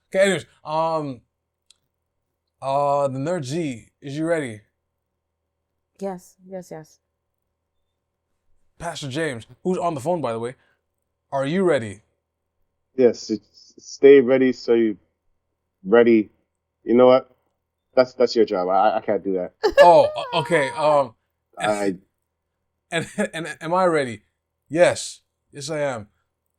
Okay, anyways, the Nerd Z, is you ready? Yes. Pastor James, who's on the phone, by the way, are you ready? Yes, stay ready so you ready. You know what? That's your job. I can't do that. Oh, okay. I And am I ready? Yes, I am.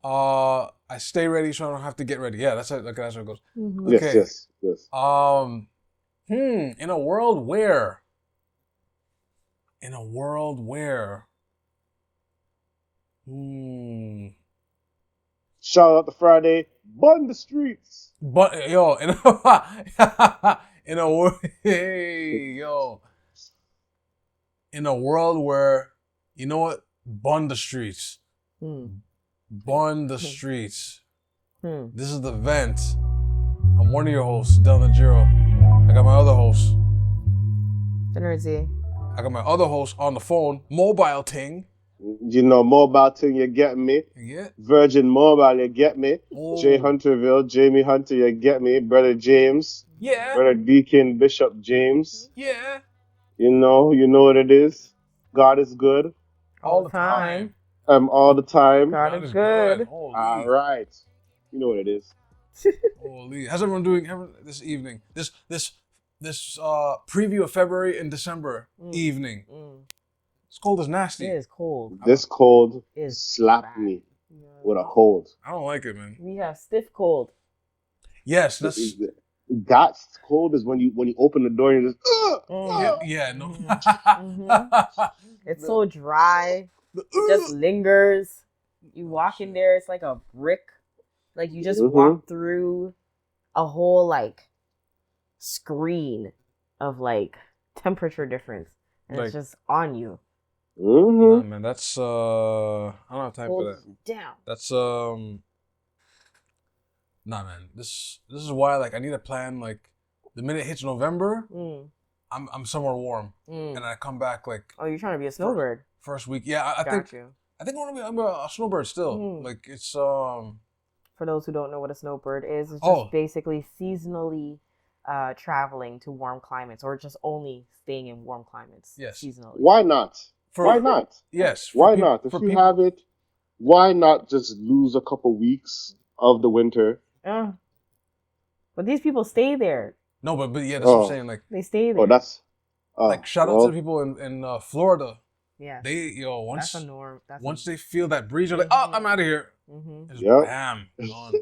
I stay ready so I don't have to get ready. Yeah, that's it. Okay, that's how it goes. Mm-hmm. Okay. Yes. In a world where, Shout out to Friday. Bun the streets. but yo, in in a world, hey, yo, in a world where, you know what, bun the streets, bun the streets. This is the vent. I'm one of your hosts, Del Najiro. I got my other host. Energy. I got my other host on the phone, mobile ting. You know, mobile thing, you get me. Yeah. Virgin Mobile, you get me. Oh. Jay Hunterville, Jamie Hunter, you get me. Brother James. Yeah. Brother Deacon Bishop James. Yeah. You know what it is. God is good. All the time. All the time. God is good. All right. You know what it is. Holy. How's everyone doing this evening? This preview of February and December evening. It's cold as nasty. It is cold. This cold is slapped bad. me with a cold. I don't like it, man. We have stiff cold. Yes, that's cold is when you open the door and you just no. It's so dry. It just lingers. You walk in there, it's like a brick. Like you just walk through a whole like screen of like temperature difference, and it's just on you. Nah, man, that's I don't have time for that. Down. That's nah, man. This is why like I need a plan. Like the minute it hits November, I'm somewhere warm, and I come back like. Oh, you're trying to be a snowbird. First week, yeah. I think I'm a snowbird still. Like it's For those who don't know what a snowbird is, it's just basically seasonally traveling to warm climates, or just only staying in warm climates. Yes. Seasonally. Why not? Why not? Yes. Why not? If you have it, why not just lose a couple weeks of the winter? But these people stay there. No, but yeah, that's what I'm saying. Like they stay there. Oh, that's like shout out to the people in Florida. Yeah. They once that's a norm. Once they feel that breeze, they're like, oh, I'm out of here. Just bam, gone.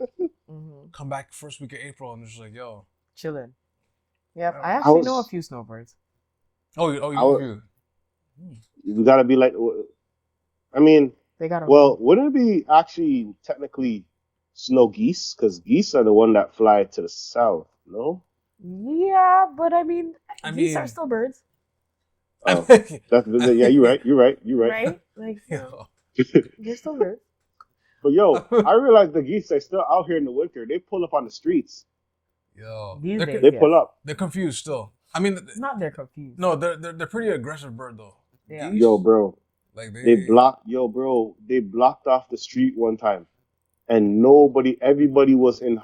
Come back first week of April, and just like, yo, chilling. Yeah, I actually know a few snowbirds. You gotta be like, I mean, they gotta. Well, wouldn't it be actually technically snow geese? Because geese are the one that fly to the south, no? Yeah, but I mean, geese are still birds. Oh, yeah, you're right. Right? Like, you're still birds. But yo, I realize the geese are still out here in the winter. They pull up on the streets. Yo, they pull up. They're confused still. I mean, it's not they're confused. No, they're pretty aggressive bird though. Yeah. Geese, yo, bro. Like they blocked off the street one time, and everybody was in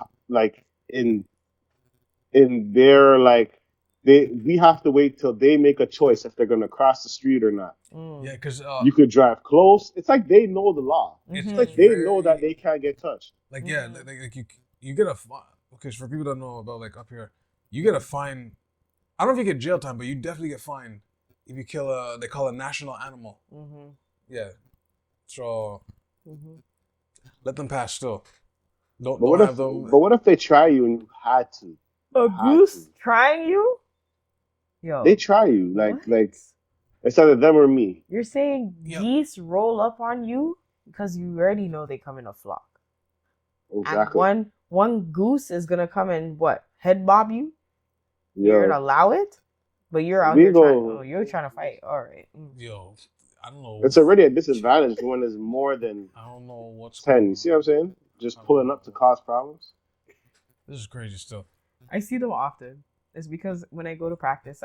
their like. We have to wait till they make a choice if they're gonna cross the street or not. Yeah, because you could drive close. It's like they know the law. It's like they know that they can't get touched. Like like you get a fine. Because for people that don't know about like up here, you get a fine. I don't know if you get jail time, but you definitely get fined if you kill they call a national animal. Yeah, so let them pass still. Don't have them. But what if they try you and you had to? A goose trying you? Yo, they try you like it's either them or me. You're saying geese roll up on you because you already know they come in a flock. Exactly. And one goose is gonna come and head bob you. Yo. You're gonna allow it, but you're out here you're trying to fight. All right. Yo, I don't know. It's already a disadvantage when there's more than I don't know what's 10. You see what I'm saying? Just pulling up to cause problems. This is crazy stuff. I see them often. It's because when I go to practice,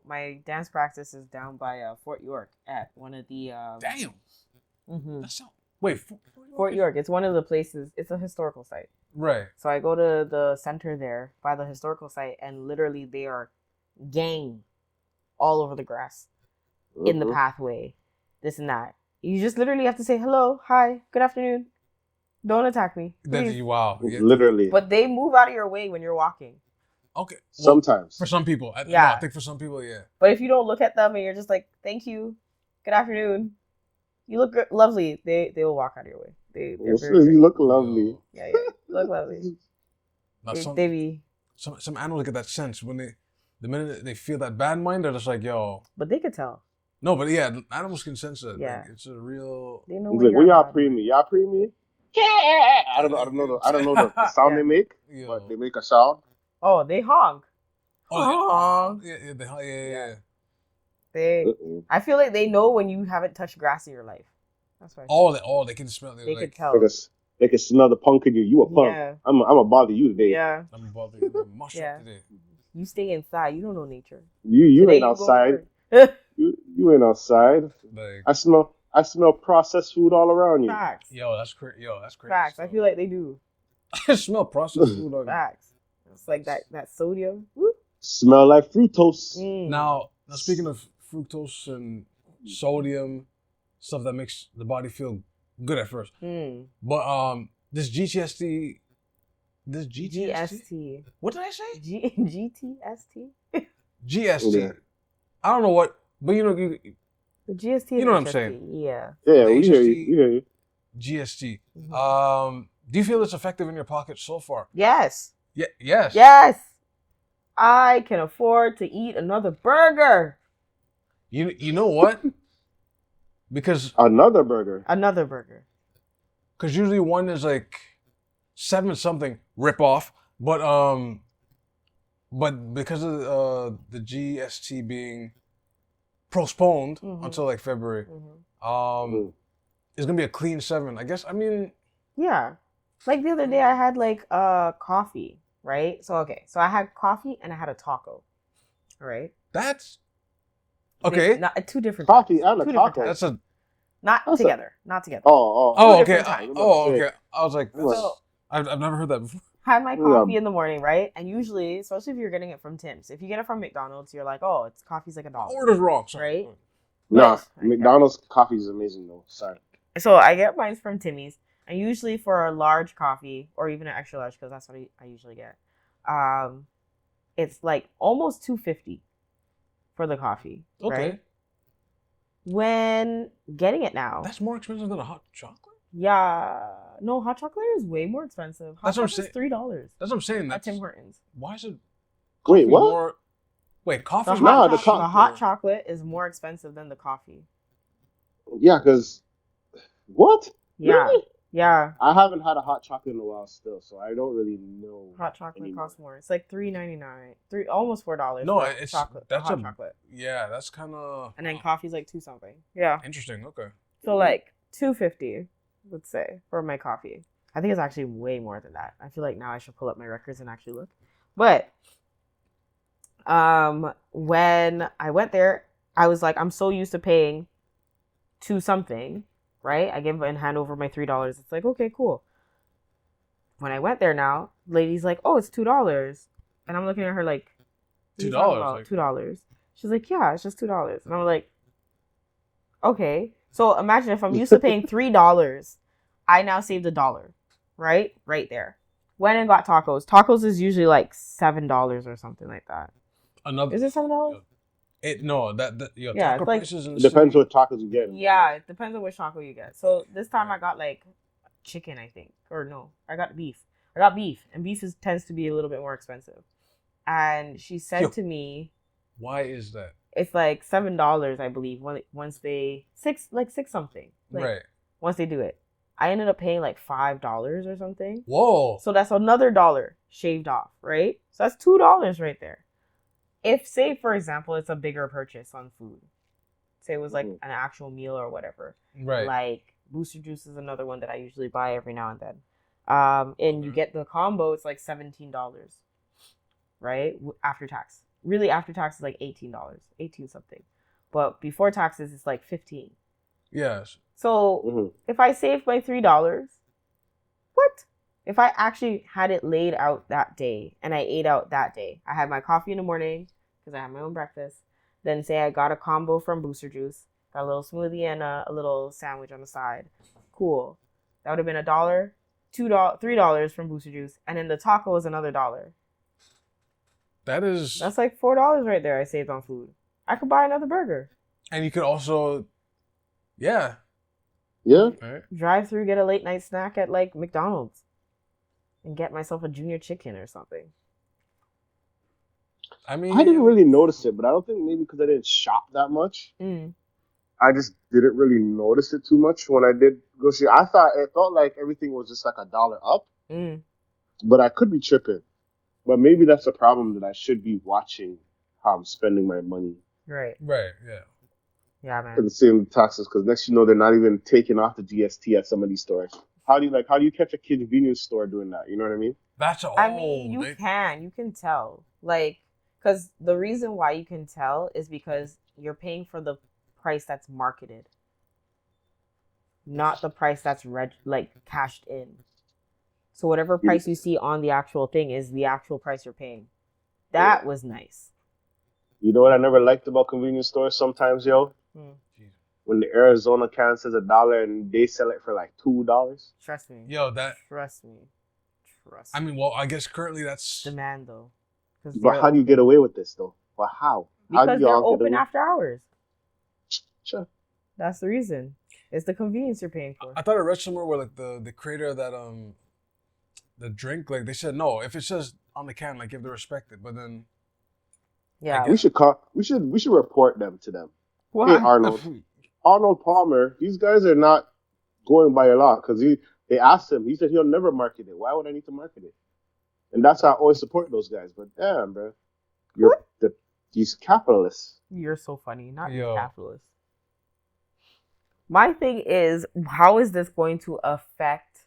my dance practice is down by Fort York at one of the... Damn! Mm-hmm. Wait, Fort York. It's one of the places. It's a historical site. Right. So I go to the center there by the historical site, and literally they are gang all over the grass, in the pathway, this and that. You just literally have to say hello, hi, good afternoon. Don't attack me, please. Wow. Literally. But they move out of your way when you're walking. Okay. Sometimes. For some people. Yeah. I think for some people, yeah. But if you don't look at them and you're just like, thank you, good afternoon, you look lovely, they will walk out of your way. They're very You look lovely. Yeah, you look lovely. Now, some animals get that sense when the minute they feel that bad mind, they're just like, yo. But they could tell. No, but yeah, animals can sense it. Yeah. Like, it's a real. They know when y'all pre me. Y'all pre me? I don't know the sound they make, but they make a sound. Oh, they honk. Honk. Yeah. I feel like they know when you haven't touched grass in your life. That's why. They can smell it. They like, can tell. They can smell the punk in you. You a punk. Yeah. I'm gonna bother you today. Yeah. I'm gonna bother you. Yeah. Today. You stay inside. You don't know nature. You ain't outside. you ain't outside. Like, I smell processed food all around you. Facts. Yo, that's crazy. Facts. I feel like they do. I smell processed food on you. Facts. It's like that sodium. Woo. Smell like fructose. Now speaking of fructose and sodium, stuff that makes the body feel good at first. But this GTST. GST. What did I say? GTST? GST. Yeah. I don't know what, but you know, the GST. You know what I'm saying? Yeah. Yeah, we hear you. GST. Do you feel it's effective in your pocket so far? Yes. Yeah. Yes. Yes. I can afford to eat another burger. You know what? Because another burger. Because usually one is like 7 something rip off, but because of the GST being postponed until like February, it's gonna be a clean 7. I guess. I mean. Yeah. Like the other day, I had like coffee, right? So I had coffee and I had a taco, right? That's okay. Two different coffee types. and a taco. That's a not together. Oh, okay. Okay. I was like, I've never heard that before. Had my coffee in the morning, right? And usually, especially if you're getting it from Tim's, if you get it from McDonald's, you're like, oh, it's coffee's like $1. Order's wrong, sorry. Right? No, McDonald's coffee is amazing though. Sorry. So I get mine from Timmy's. And usually for a large coffee, or even an extra large, because that's what I usually get, it's like almost $2.50 for the coffee. Okay. Right? When getting it now, that's more expensive than a hot chocolate. Yeah, no, hot chocolate is way more expensive. Hot chocolate is $3. That's what I'm saying. At Tim Hortons. Why is it? Wait, what? Coffee. The hot chocolate is more expensive than the coffee. Yeah, because what? Yeah. Really? Yeah. I haven't had a hot chocolate in a while still, so I don't really know. Hot chocolate costs more. It's like $3.99, almost $4. No, it's chocolate. That's hot chocolate. Yeah, that's kind of. And then coffee's like $2 something. Yeah. Interesting. Okay. So like $2.50, let's say, for my coffee. I think it's actually way more than that. I feel like now I should pull up my records and actually look. But when I went there, I was like, I'm so used to paying $2 something. Right? I give and hand over my $3. It's like, okay, cool. When I went there now, lady's like, oh, it's $2. And I'm looking at her like, $2? Like, $2. She's like, yeah, it's just $2. And I'm like, okay. So imagine if I'm used to paying $3, I now saved $1. Right? Right there. Went and got tacos. Tacos is usually like $7 or something like that. Is it $7? taco prices in the depends what tacos you get. Yeah, it depends on which taco you get. So this time I got like chicken, I think, or no, I got beef. And beef tends to be a little bit more expensive. And she said to me, "Why is that?" It's like $7, I believe. Once they six something, like, right? Once they do it, I ended up paying like $5 or something. Whoa! So that's another $1 shaved off, right? So that's $2 right there. If, say, for example, it's a bigger purchase on food. Say it was like an actual meal or whatever. Right. Like Booster Juice is another one that I usually buy every now and then. And you get the combo, it's like $17. Right? After tax. Really, after tax is like $18. 18 something. But before taxes, it's like $15. Yes. So if I save my $3, what? If I actually had it laid out that day and I ate out that day, I had my coffee in the morning because I have my own breakfast. Then say I got a combo from Booster Juice, got a little smoothie and a little sandwich on the side. Cool. That would have been $1, $2, $3 from Booster Juice, and then the taco was another $1. That's like $4 right there. I saved on food. I could buy another burger. And you could also, yeah. Right. Drive through, get a late night snack at like McDonald's. And get myself a junior chicken or something. I mean, I didn't really notice it, but I don't think maybe because I didn't shop that much. I just didn't really notice it too much when I did go see. I thought it felt like everything was just like $1 up, but I could be tripping. But maybe that's a problem that I should be watching how I'm spending my money. Right. Yeah, man. For the same taxes, because next you know they're not even taking off the GST at some of these stores. How do you catch a convenience store doing that? You know what I mean? You can tell. Like, because the reason why you can tell is because you're paying for the price that's marketed, not the price that's cashed in. So whatever price you see on the actual thing is the actual price you're paying. That was nice. You know what I never liked about convenience stores sometimes, yo? When the Arizona can says $1 and they sell it for like $2. Trust me. Trust me. I mean, well, I guess currently that's demand though. But how do you get away with this though? But how? Because they're open after hours. Sure. That's the reason. It's the convenience you're paying for. I thought I read somewhere where like the creator of that the drink, like they said no, if it says on the can, like you have to respect it. But then we should report them to them. Why? Hey, Arnold Palmer, these guys are not going by your law because they asked him. He said he'll never market it. Why would I need to market it? And that's how I always support those guys. But damn, bro, these capitalists. You're so funny. Not these capitalists. My thing is, how is this going to affect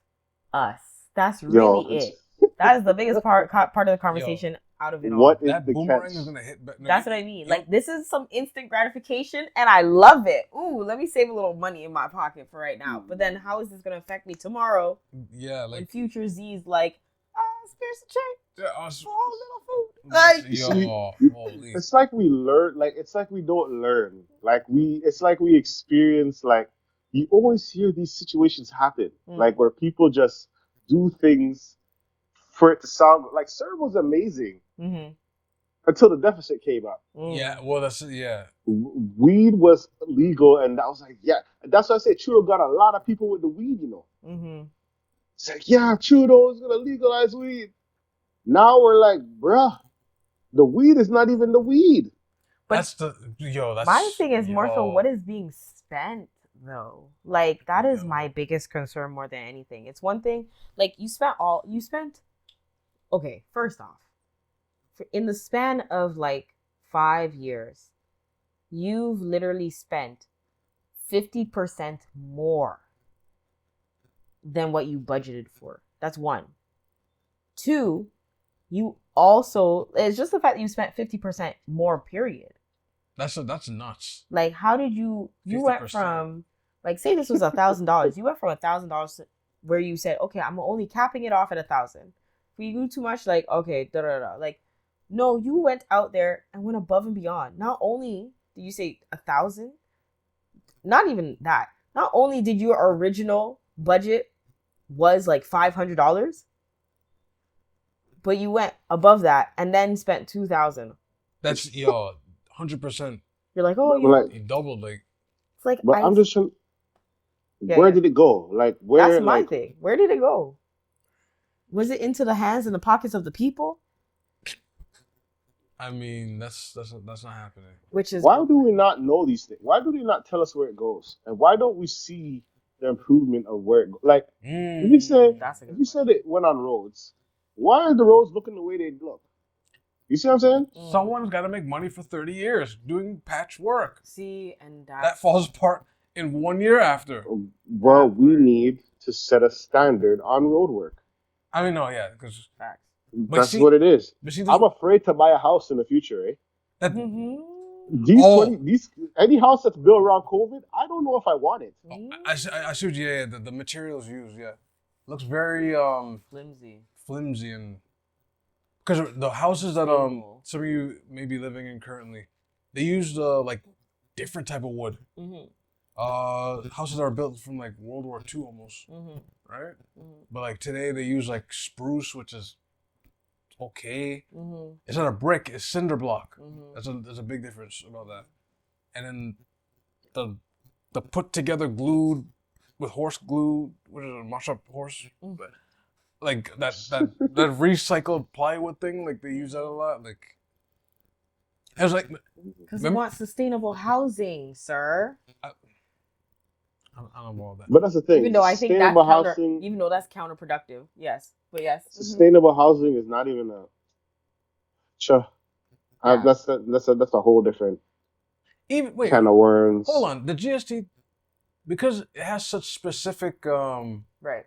us? That's really it. That is the biggest part of the conversation out of it all. What is that the boomerang catch? is gonna hit? That's what I mean. Like, this is some instant gratification, and I love it. Ooh, let me save a little money in my pocket for right now. But then, how is this gonna affect me tomorrow? Yeah, like when future Z's like, spare some change for a little food. Like, it's like we learn. Like it's like we don't learn. It's like we experience. Like you always hear these situations happen. Like where people just do things for it to sound like CERB was amazing until the deficit came up. Yeah, well, weed was legal, and I was like, yeah, that's why I say Trudeau got a lot of people with the weed, you know. It's like, yeah, Trudeau's gonna legalize weed. Now we're like, bruh, the weed is not even the weed. But my thing is more so what is being spent though. Like that is my biggest concern more than anything. It's one thing, like you spent. Okay, first off, in the span of like 5 years, you've literally spent 50% more than what you budgeted for. That's one. Two, you also, it's just the fact that you spent 50% more, period. That's nuts. Like, how did you 50%. Went from, like, say this was $1,000. You went from $1,000 where you said, okay, I'm only capping it off at 1,000. If you do too much, like, okay, like, no, you went out there and went above and beyond. Not only did you say 1,000, not even that. Not only did your original budget was like $500, but you went above that and then spent 2,000. That's 100%. You're like, oh, you doubled, like. It's like, but I'm just trying. Where did it go? Like, where? That's my thing. Where did it go? Was it into the hands and the pockets of the people? I mean, that's not happening. Which is why do we not know these things? Why do they not tell us where it goes? And why don't we see the improvement of where it goes? Like, if you said it went on roads, why are the roads looking the way they look? You see what I'm saying? Someone's got to make money for 30 years doing patchwork. See, and that falls apart in 1 year after. Well, we need to set a standard on road work. I mean, no, yeah, because facts. That's what it is. I'm afraid to buy a house in the future, eh? Any house that's built around COVID, I don't know if I want it. I see what the materials used, yeah. looks very flimsy, and because the houses that some of you may be living in currently, they use like different type of wood. Houses are built from like World War II almost, right? But like today they use like spruce, which is okay. It's not a brick; it's cinder block. There's a big difference about that. And then the put together glued with horse glue, what is it, mash up horse? Like that recycled plywood thing, like they use that a lot. Like I was like, because we want sustainable housing, sir. I don't know that. But that's the thing. Even though I think that's counterproductive. Yes, but yes. Sustainable housing is not even a. Sure. Yeah. That's a whole different. Can of worms. Hold on, the GST, because it has such specific right.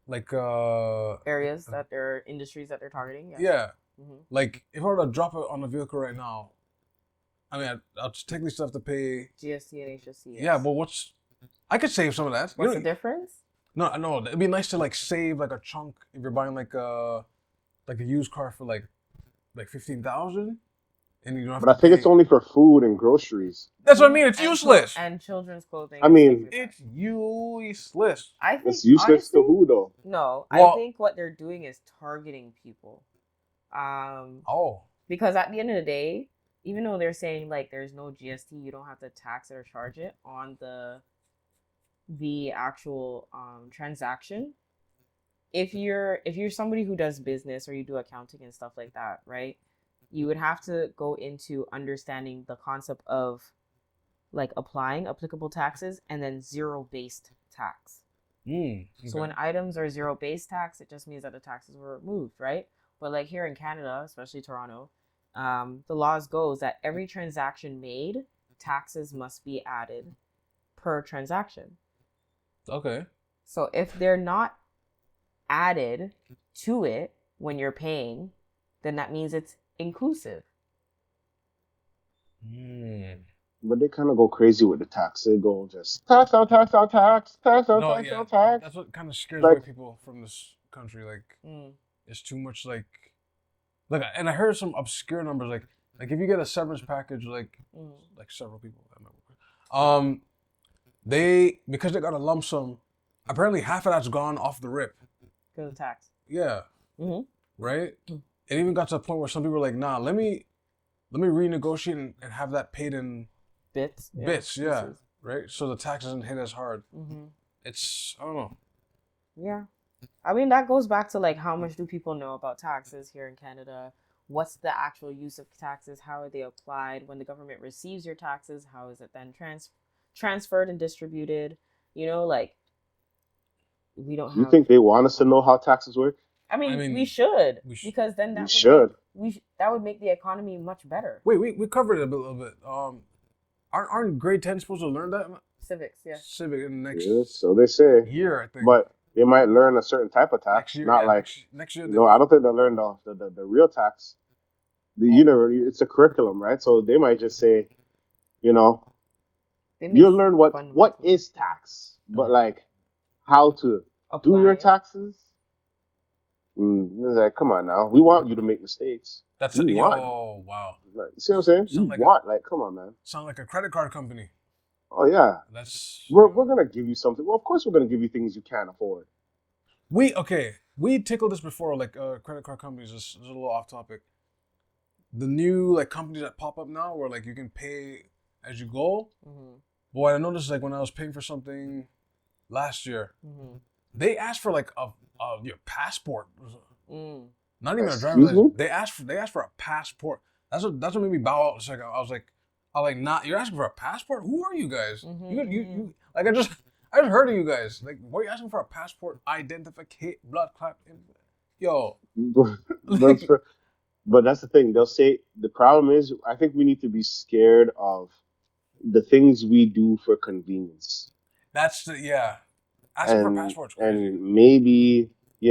Like areas that they're industries that they're targeting. Yes. Yeah. Like if I were to drop it on a vehicle right now, I mean I'll just technically still have to pay GST and HST. Yes. Yeah, but I could save some of that. What's the difference? No, it'd be nice to like save like a chunk if you're buying like a used car for like 15,000, and you don't have. But I think it's only for food and groceries. That's what I mean. It's useless. And children's clothing. I mean, it's useless. I think it's useless to who though? No, I think what they're doing is targeting people. Because at the end of the day, even though they're saying like there's no GST, you don't have to tax it or charge it on the actual transaction. If you're somebody who does business or you do accounting and stuff like that, right? You would have to go into understanding the concept of like applying applicable taxes and then zero-based tax. Okay. So when items are zero-based tax, it just means that the taxes were removed, right? But like here in Canada, especially Toronto, the laws goes that every transaction made, taxes must be added per transaction. Okay. So if they're not added to it when you're paying, then that means it's inclusive. But they kind of go crazy with the tax. They go just tax on tax on tax, tax on tax on tax. That's what kind of scares away people from this country. Like, it's too much. Like, and I heard some obscure numbers. Like if you get a severance package, like several people, because they got a lump sum, apparently half of that's gone off the rip. Because of tax. Yeah. Right? It even got to a point where some people were like, nah, let me renegotiate and have that paid in bits. Yeah. Right? So the tax doesn't hit as hard. It's, I don't know. Yeah. I mean, that goes back to like how much do people know about taxes here in Canada? What's the actual use of taxes? How are they applied? When the government receives your taxes, how is it then transferred and distributed? You know, like, we don't have... You think they want us to know how taxes work? I mean we should, because then that would make the economy much better. Wait, we covered it a little bit. Aren't grade 10 supposed to learn that? Civics, yeah. Civic in the next so they say. Year, I think. But they might learn a certain type of tax. Next year. No, I don't think they'll learn the real tax. It's a curriculum, right? So they might just say, you'll learn what is tax, but like how to do your taxes. It's like, come on now. We want you to make mistakes. That's it. Oh, wow. Like, you see what I'm saying? Come on, man. Sound like a credit card company. Oh, yeah. We're going to give you something. Well, of course we're going to give you things you can't afford. We tickled this before, like credit card companies. This is a little off topic. The new like companies that pop up now where like you can pay as you go. Boy, I noticed like when I was paying for something last year, they asked for like your passport. Not even a driver's license. They asked for a passport. That's what made me bow out a second. I was like, not. You're asking for a passport? Who are you guys? You like I just heard of you guys. Like, why are you asking for a passport? Identificate blood clot. Yo. But that's the thing. They'll say the problem is I think we need to be scared of the things we do for convenience. That's asking for passports. And maybe, I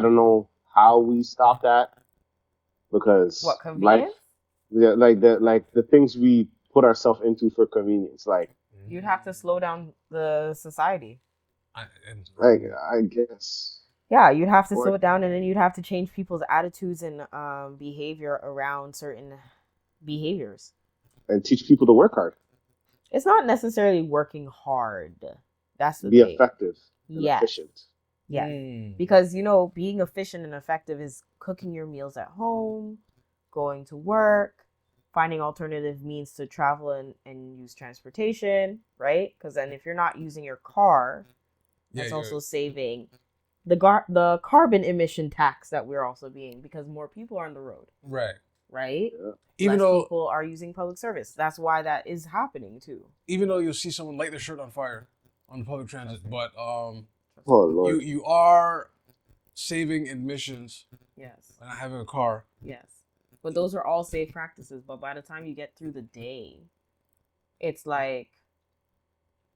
don't know how we stop that, because what, convenience? Like the things we put ourselves into for convenience, like you'd have to slow down the society. I guess. Yeah, you'd have to slow it down, and then you'd have to change people's attitudes and behavior around certain behaviors. And teach people to work hard. It's not necessarily working hard. That's the Be thing. effective and efficient. Yeah. Because, being efficient and effective is cooking your meals at home, going to work, finding alternative means to travel and use transportation, right? Because then if you're not using your car, that's also saving the carbon emission tax that we're also being, because more people are on the road. Right. Right? Yeah. Even though people are using public service. That's why that is happening too. Even though you'll see someone light their shirt on fire on the public transit, but oh Lord, you are saving emissions. Yes. By not having a car. Yes. But those are all safe practices. But by the time you get through the day, it's like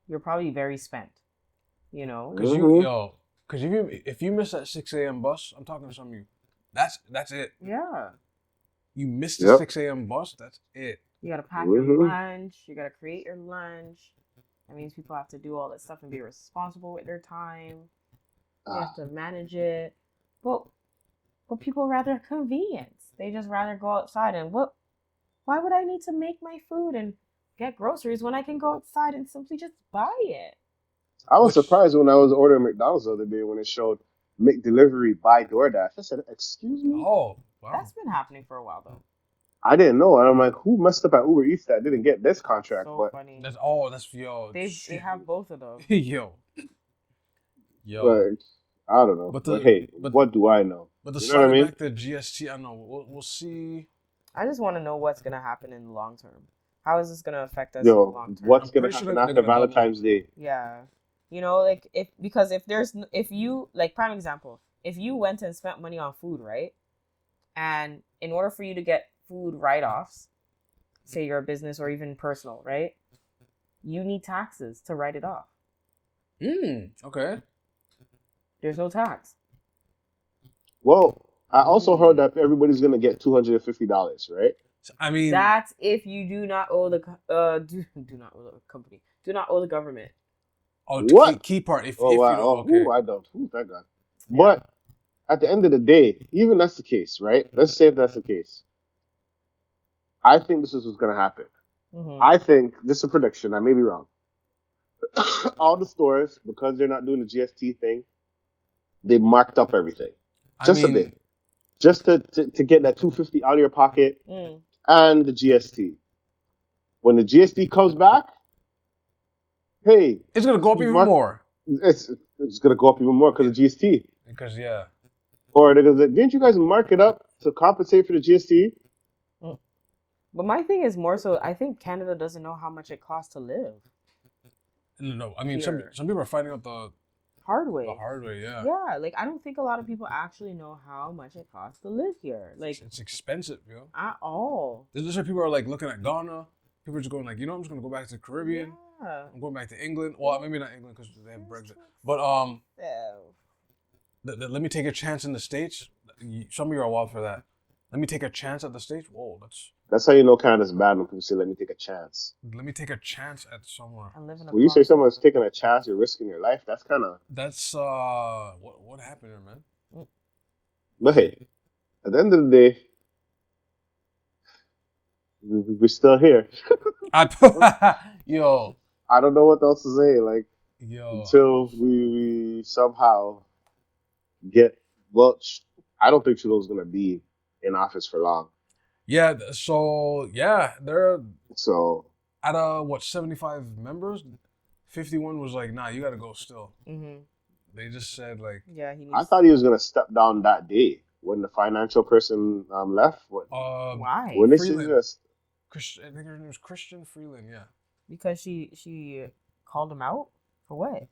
you're probably very spent. Because if you miss that 6 a.m. bus, I'm talking to some of you. That's it. Yeah. You missed the 6 a.m. bus. That's it. You gotta pack your lunch. You gotta create your lunch. That means people have to do all that stuff and be responsible with their time. You have to manage it. But people rather convenience. They just rather go outside and why would I need to make my food and get groceries when I can go outside and simply just buy it? I was surprised when I was ordering McDonald's the other day when it showed McDelivery by DoorDash. I said, "Excuse me." Oh, wow. That's been happening for a while though. I didn't know, and I'm like, "Who messed up at Uber Eats that didn't get this contract?" So but funny. That's yo. They have both of those. yo. But I don't know. But what do I know? But the slide back to GST, I don't know. We'll see. I just want to know what's gonna happen in the long term. How is this gonna affect us in the long term? What's gonna happen after Valentine's Day? Yeah. If you prime example, if you went and spent money on food, right? And in order for you to get food write-offs, say you're a business or even personal, right? You need taxes to write it off. Okay. There's no tax. Well, I also heard that everybody's gonna get $250, right? I mean, that's if you do not owe the do not owe the company, do not owe the government. Oh, what? Key part. If you don't, okay. I don't. Thank God. Yeah. But at the end of the day, even that's the case, right? Let's say if that's the case. I think this is what's going to happen. Mm-hmm. I think, this is a prediction, I may be wrong. All the stores, because they're not doing the GST thing, they marked up everything. A bit. Just to get that $250 out of your pocket and the GST. When the GST comes back, hey, it's gonna go up even more. It's gonna go up even more because of GST. Because or didn't you guys mark it up to compensate for the GST? But my thing is more so, I think Canada doesn't know how much it costs to live. No, I mean some people are finding out the hard way. The hard way, yeah. Yeah, I don't think a lot of people actually know how much it costs to live here. It's expensive, yo. At all. There's just people are looking at Ghana. People are just going I'm just gonna go back to the Caribbean. Yeah. I'm going back to England. Well, maybe not England because they have Brexit. But let me take a chance in the States. Some of you are wild for that. Let me take a chance at the States. Whoa, that's how you know Canada's bad when people say, "Let me take a chance." Let me take a chance at somewhere. When you say someone's taking a chance, you're risking your life. That's kind of. That's what happened here, man. But hey, at the end of the day, we're still here. Yo. I don't know what else to say. Until we somehow get. Well, I don't think Trudeau's gonna be in office for long. Yeah. So they're at 75 members. 51 was nah, you gotta go still. Mm-hmm. They just said I thought he was gonna step down that day when the financial person left. Why? When they said this. I think her name was Christian Freeland, yeah. Because she called him out for what?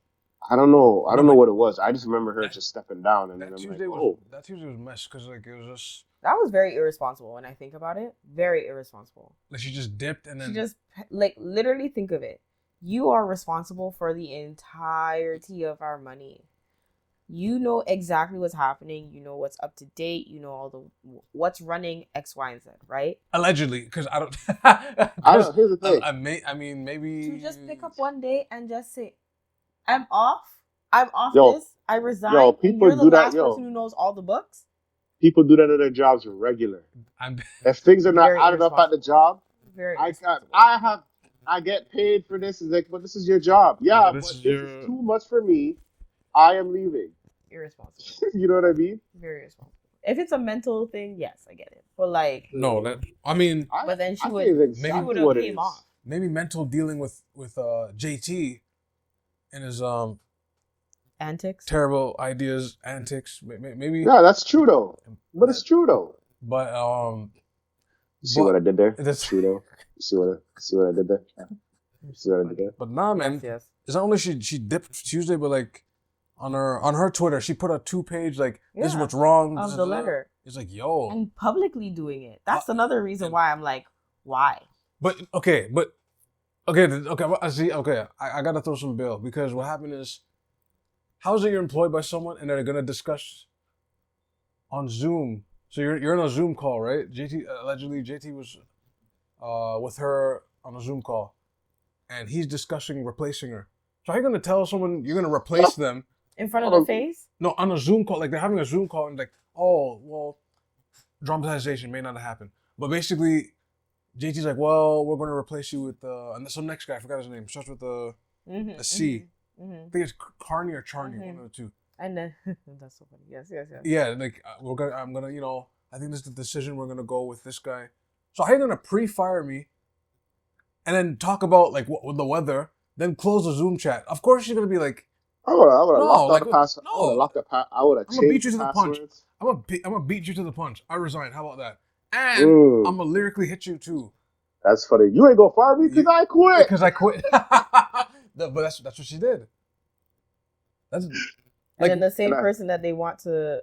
I don't know. I don't know what it was. I just remember her just stepping down, and then I'm Tuesday oh. That Tuesday was a mess because it was just. That was very irresponsible when I think about it. Very irresponsible. She just dipped and then. She just literally think of it. You are responsible for the entirety of our money. You know exactly what's happening. You know what's up to date. You know all what's running X, Y, and Z, right? Allegedly, because I don't. Here's the thing. I mean, maybe to just pick up one day and just say, "I'm off." I'm off Yo, this. I resign. Yo, And people you're the do that. last person who knows all the books. People do that at their jobs regular. I'm If things are not Very added up at the job, Very I get paid for this. It's like, but this is your job. Yeah, but this is too much for me. I am leaving. irresponsible. You know what I mean? Very irresponsible. If it's a mental thing, yes, I get it. But like, no, that I mean, but then she I would think it's exactly what it came is. off. maybe mental dealing with JT and his Antics, terrible ideas, antics. Maybe. Yeah, that's true though. But it's true though. But You see what I did there? That's true though. You see what I did there? You see what I did there? But nah, man. yes. It's not only she dipped Tuesday, but like on her Twitter, she put a 2-page like this is what's wrong Of the letter. It's like yo, And publicly doing it. That's another reason why I'm like, why? But okay. I see. Okay, I gotta throw some bill because what happened is, how is it you're employed by someone and they're gonna discuss on Zoom? So you're in a Zoom call, right? Allegedly JT was with her on a Zoom call, and he's discussing replacing her. So how are you gonna tell someone you're gonna replace them In front of the face? No, on a Zoom call, like they're having a Zoom call and like, oh, well, dramatization may not happen. But basically, JT's like, well, we're going to replace you with, and some next guy, I forgot his name, starts with a C. I think it's Carney or Charney, one of the two. And then, that's so funny. Yes. Yeah, like, I'm going to, I think this is the decision, we're going to go with this guy. So how are you going to pre-fire me and then talk about, like, what the weather, then close the Zoom chat? Of course she's going to be like, I would have locked the password. No. I would have changed beat you to the punch. passwords. I'm gonna beat you to the punch. I resign. How about that? And I'm gonna lyrically hit you too. That's funny. You ain't gonna fire me because I quit. Because I quit. But that's what she did. That's and then the same person that they want to,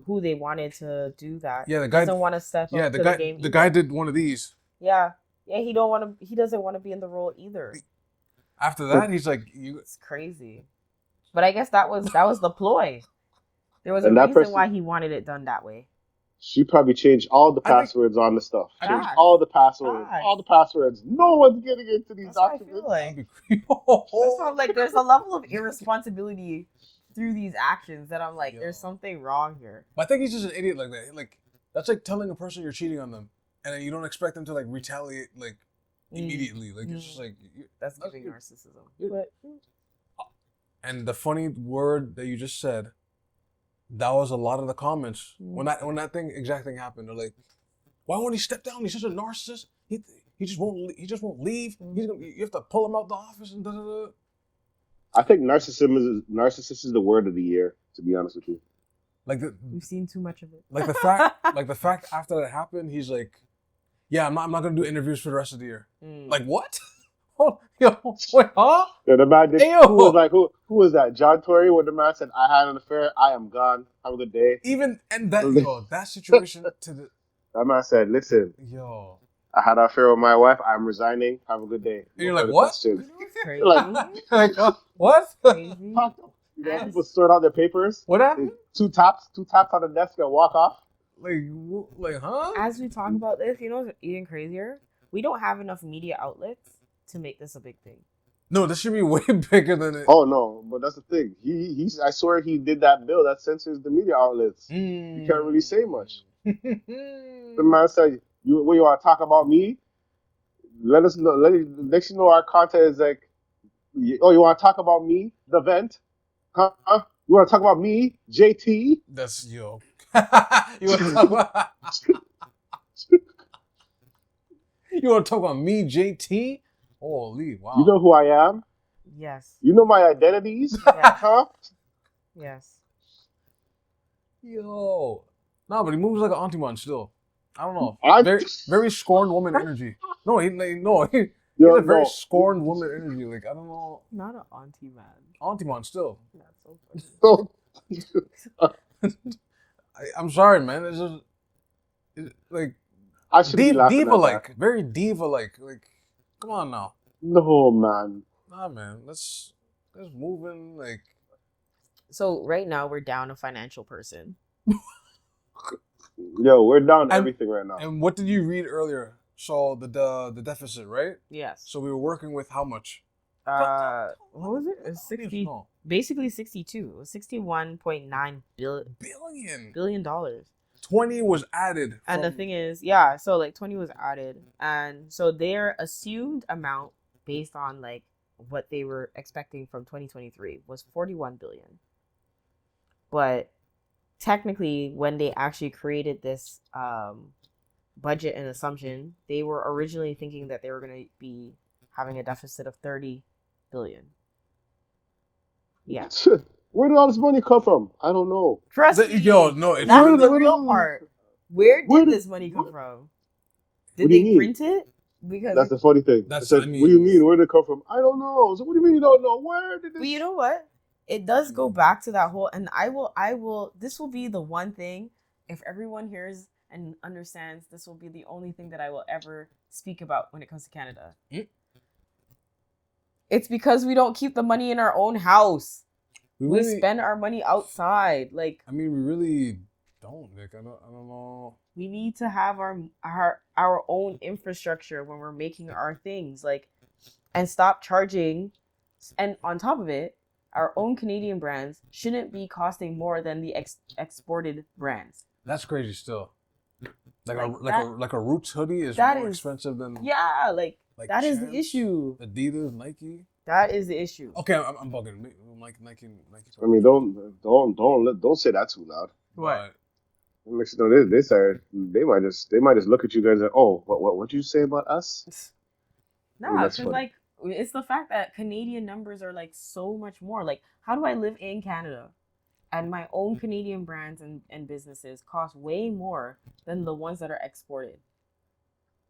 who they wanted to do that. Yeah, the guy doesn't want to step up to the game. The guy did one of these. Yeah, he doesn't want to be in the role either. After that, he's like, It's crazy. But I guess that was the ploy. There was a reason why he wanted it done that way. She probably changed all the passwords on the stuff. Changed all the passwords. All the passwords. No one's getting into these documents. Like there's a level of irresponsibility through these actions that I'm like, there's something wrong here. But I think he's just an idiot like that. Like that's like telling a person you're cheating on them, and then you don't expect them to like retaliate like immediately. Like it's just like that's giving narcissism. And the funny word that you just said, that was a lot of the comments when that exact thing happened. They're like, why won't he step down? He's such a narcissist. He just won't leave. You have to pull him out the office and da da da. I think narcissist is the word of the year. To be honest with you, we've seen too much of it. Like the fact after that happened, he's like, yeah, I'm not gonna do interviews for the rest of the year. Like what? Oh, yo, wait, huh? Yeah, the man did, who was like, who was that? John Tory, when the man said, I had an affair, I am gone. Have a good day. Even, and that situation that man said, listen, I had an affair with my wife, I'm resigning, have a good day. And you're like, what? Crazy. like what? Crazy. People sort out their papers. What happened? Two taps on the desk and walk off. Like, huh? As we talk about this, you know what's even crazier? We don't have enough media outlets to make this a big thing. No, this should be way bigger than it. Oh no, but that's the thing. I swear he did that bill that censors the media outlets. You can't really say much. The man said, "You want to talk about me? Let us know. Next you know our content is like, oh, you want to talk about me? The vent? Huh? You want to talk about me? JT? That's yo. You want to talk about? You want to talk about me, JT? Holy wow! You know who I am? Yes. You know my identities? Yeah. Huh? Yes. Yo. No, but he moves like an auntie man still. I don't know. Very scorned woman energy. No, he has a very scorned woman energy. Like I don't know. Not an auntie man. Auntie man still. That's so funny. I'm sorry, man. It's just like I should be laughing diva like, very diva like. Like, come on now. No, man. Nah, man. Let's move in like. So right now we're down a financial person. Yo, we're down everything right now. And what did you read earlier? So the deficit, right? Yes. So we were working with how much? what was it? It was 60, basically 62. It was $61.9 billion dollars. 20 was added. And the thing is, yeah, so like 20 was added, and so their assumed amount based on like what they were expecting from 2023 was 41 billion. But technically, when they actually created this budget and assumption, they were originally thinking that they were going to be having a deficit of 30 billion. Yeah. Where did all this money come from? I don't know. Trust me. Yo, no, that's the real part. Where did this money come from? Did they print it? Because that's the funny thing. What do you mean? Where did it come from? I don't know. So what do you mean you don't know? Where did this? But you know what? It does go back to that whole, and I will. This will be the one thing. If everyone hears and understands, this will be the only thing that I will ever speak about when it comes to Canada. It's because we don't keep the money in our own house. We spend our money outside. Like, I mean, we really don't. Like, I don't know. We need to have our own infrastructure when we're making our things, like, and stop charging. And on top of it, our own Canadian brands shouldn't be costing more than the exported brands. That's crazy still. Like a Roots hoodie is more expensive than like that Champs, is the issue. Adidas, Nike. That is the issue. Okay, I'm bugging. Nike. I mean, don't say that too loud. What? They might just look at you guys and what did you say about us? Nah, because like it's the fact that Canadian numbers are like so much more. Like, how do I live in Canada and my own Canadian brands and businesses cost way more than the ones that are exported?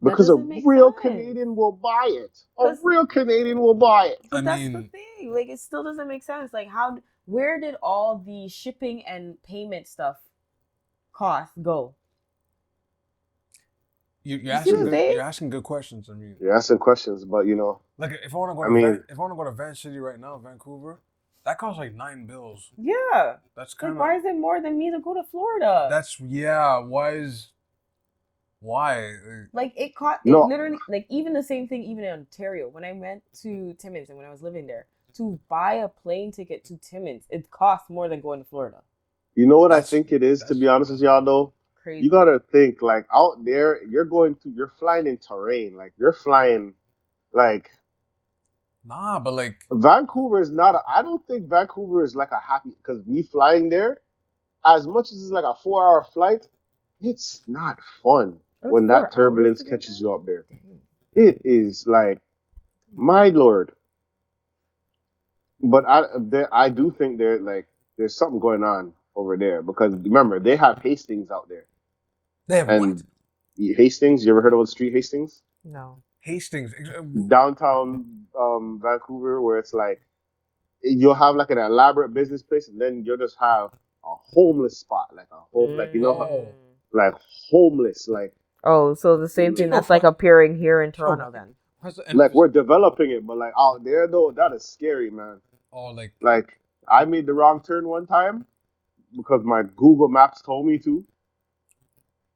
Because a real Canadian will buy it. A real Canadian will buy it. But that's the thing. Like, it still doesn't make sense. Like, where did all the shipping and payment stuff cost go? You're asking good questions. I mean, you're asking questions, but you know, like if I want to go to Van City right now, Vancouver, that costs like $9 bills. Yeah, that's kind of. Like, why is it more than me to go to Florida? Why? Like, it literally, like, even the same thing, even in Ontario, when I went to Timmins and when I was living there, to buy a plane ticket to Timmins, it costs more than going to Florida. You know what I think it is, to be honest with y'all, though? Crazy. You gotta think, like, out there, you're flying in terrain. Like, you're flying, like... Nah, but, like... Vancouver is not I don't think Vancouver is, like, a happy... Because me flying there, as much as it's, like, a 4-hour flight, it's not fun when that turbulence catches you up there. It is, like, my lord. But I do think there's something going on over there, because remember, they have Hastings out there. They have what? Hastings, you ever heard of the street Hastings? No. Hastings. Downtown Vancouver, where it's like, you'll have like an elaborate business place, and then you'll just have a homeless spot, like like homeless, like. Oh, so the same thing that's like appearing here in Toronto then. Like, we're developing it, but like out there though, that is scary, man. Oh, like I made the wrong turn one time because my Google Maps told me to.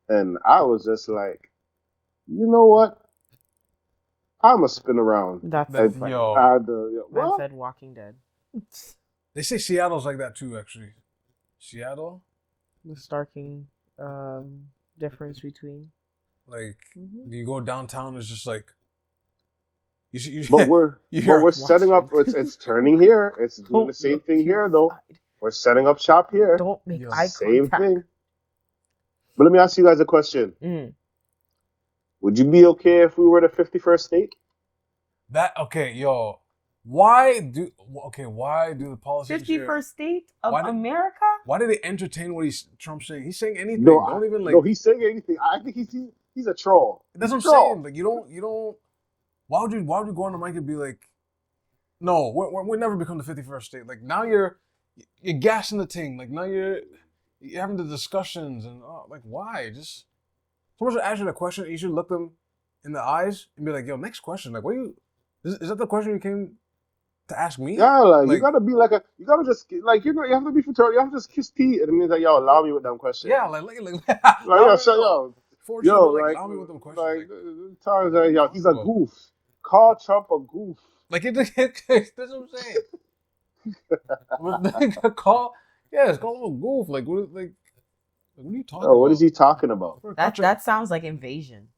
And I was just like, you know what? I'm going to spin around. That's so funny. Man said Walking Dead. They say Seattle's like that too, actually. Seattle? The starking difference between. Like, you go downtown, it's just like... But we're setting up. It's turning here. It's doing the same thing here, though. We're setting up shop here. Don't make eye contact. Same thing. But let me ask you guys a question. Would you be okay if we were the 51st state? Why do the politicians 51st state of America? Why do they entertain what Trump's saying? He's saying anything. No, he's saying anything. I think he's a troll. That's what I'm saying. Like, you don't. Why would you go on the mic and be like, no, we'll never become the 51st state. Like, now you're gassing the thing. Like, now you're having the discussions and like, why? Just someone should ask you the question. You should look them in the eyes and be like, yo, next question. Like, is that the question you came to ask me? Yeah, like you gotta be like you gotta just like you have to be fraternal. You have to just kiss teeth. It means like, yo, allow me with them questions. Yeah, like allow me with them questions. Like, times that he's a goof. Call Trump a goof. Like that's what I'm saying. But call it's called a goof. Like what are you talking about? What is he talking about? That sounds like invasion.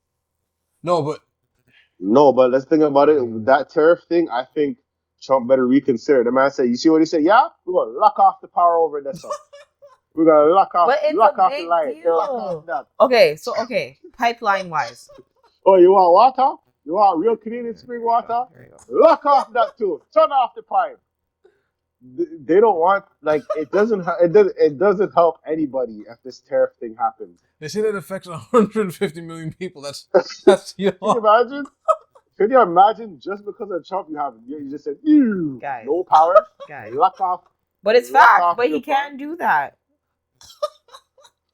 No, but let's think about it. That tariff thing, I think Trump better reconsider. The man said, you see what he said? Yeah, we're gonna lock off the power over there, son. We're gonna lock off the light. Lock off that. Okay, pipeline wise. Oh, you want water? You want real Canadian spring water? Lock off that too. Turn off the pipe. They don't want it doesn't help anybody if this tariff thing happens. They say that affects 150 million people. That's Can you imagine? Can you imagine just because of Trump you just said guys, no power, guys. Lock off. But it's fact. But he can do that.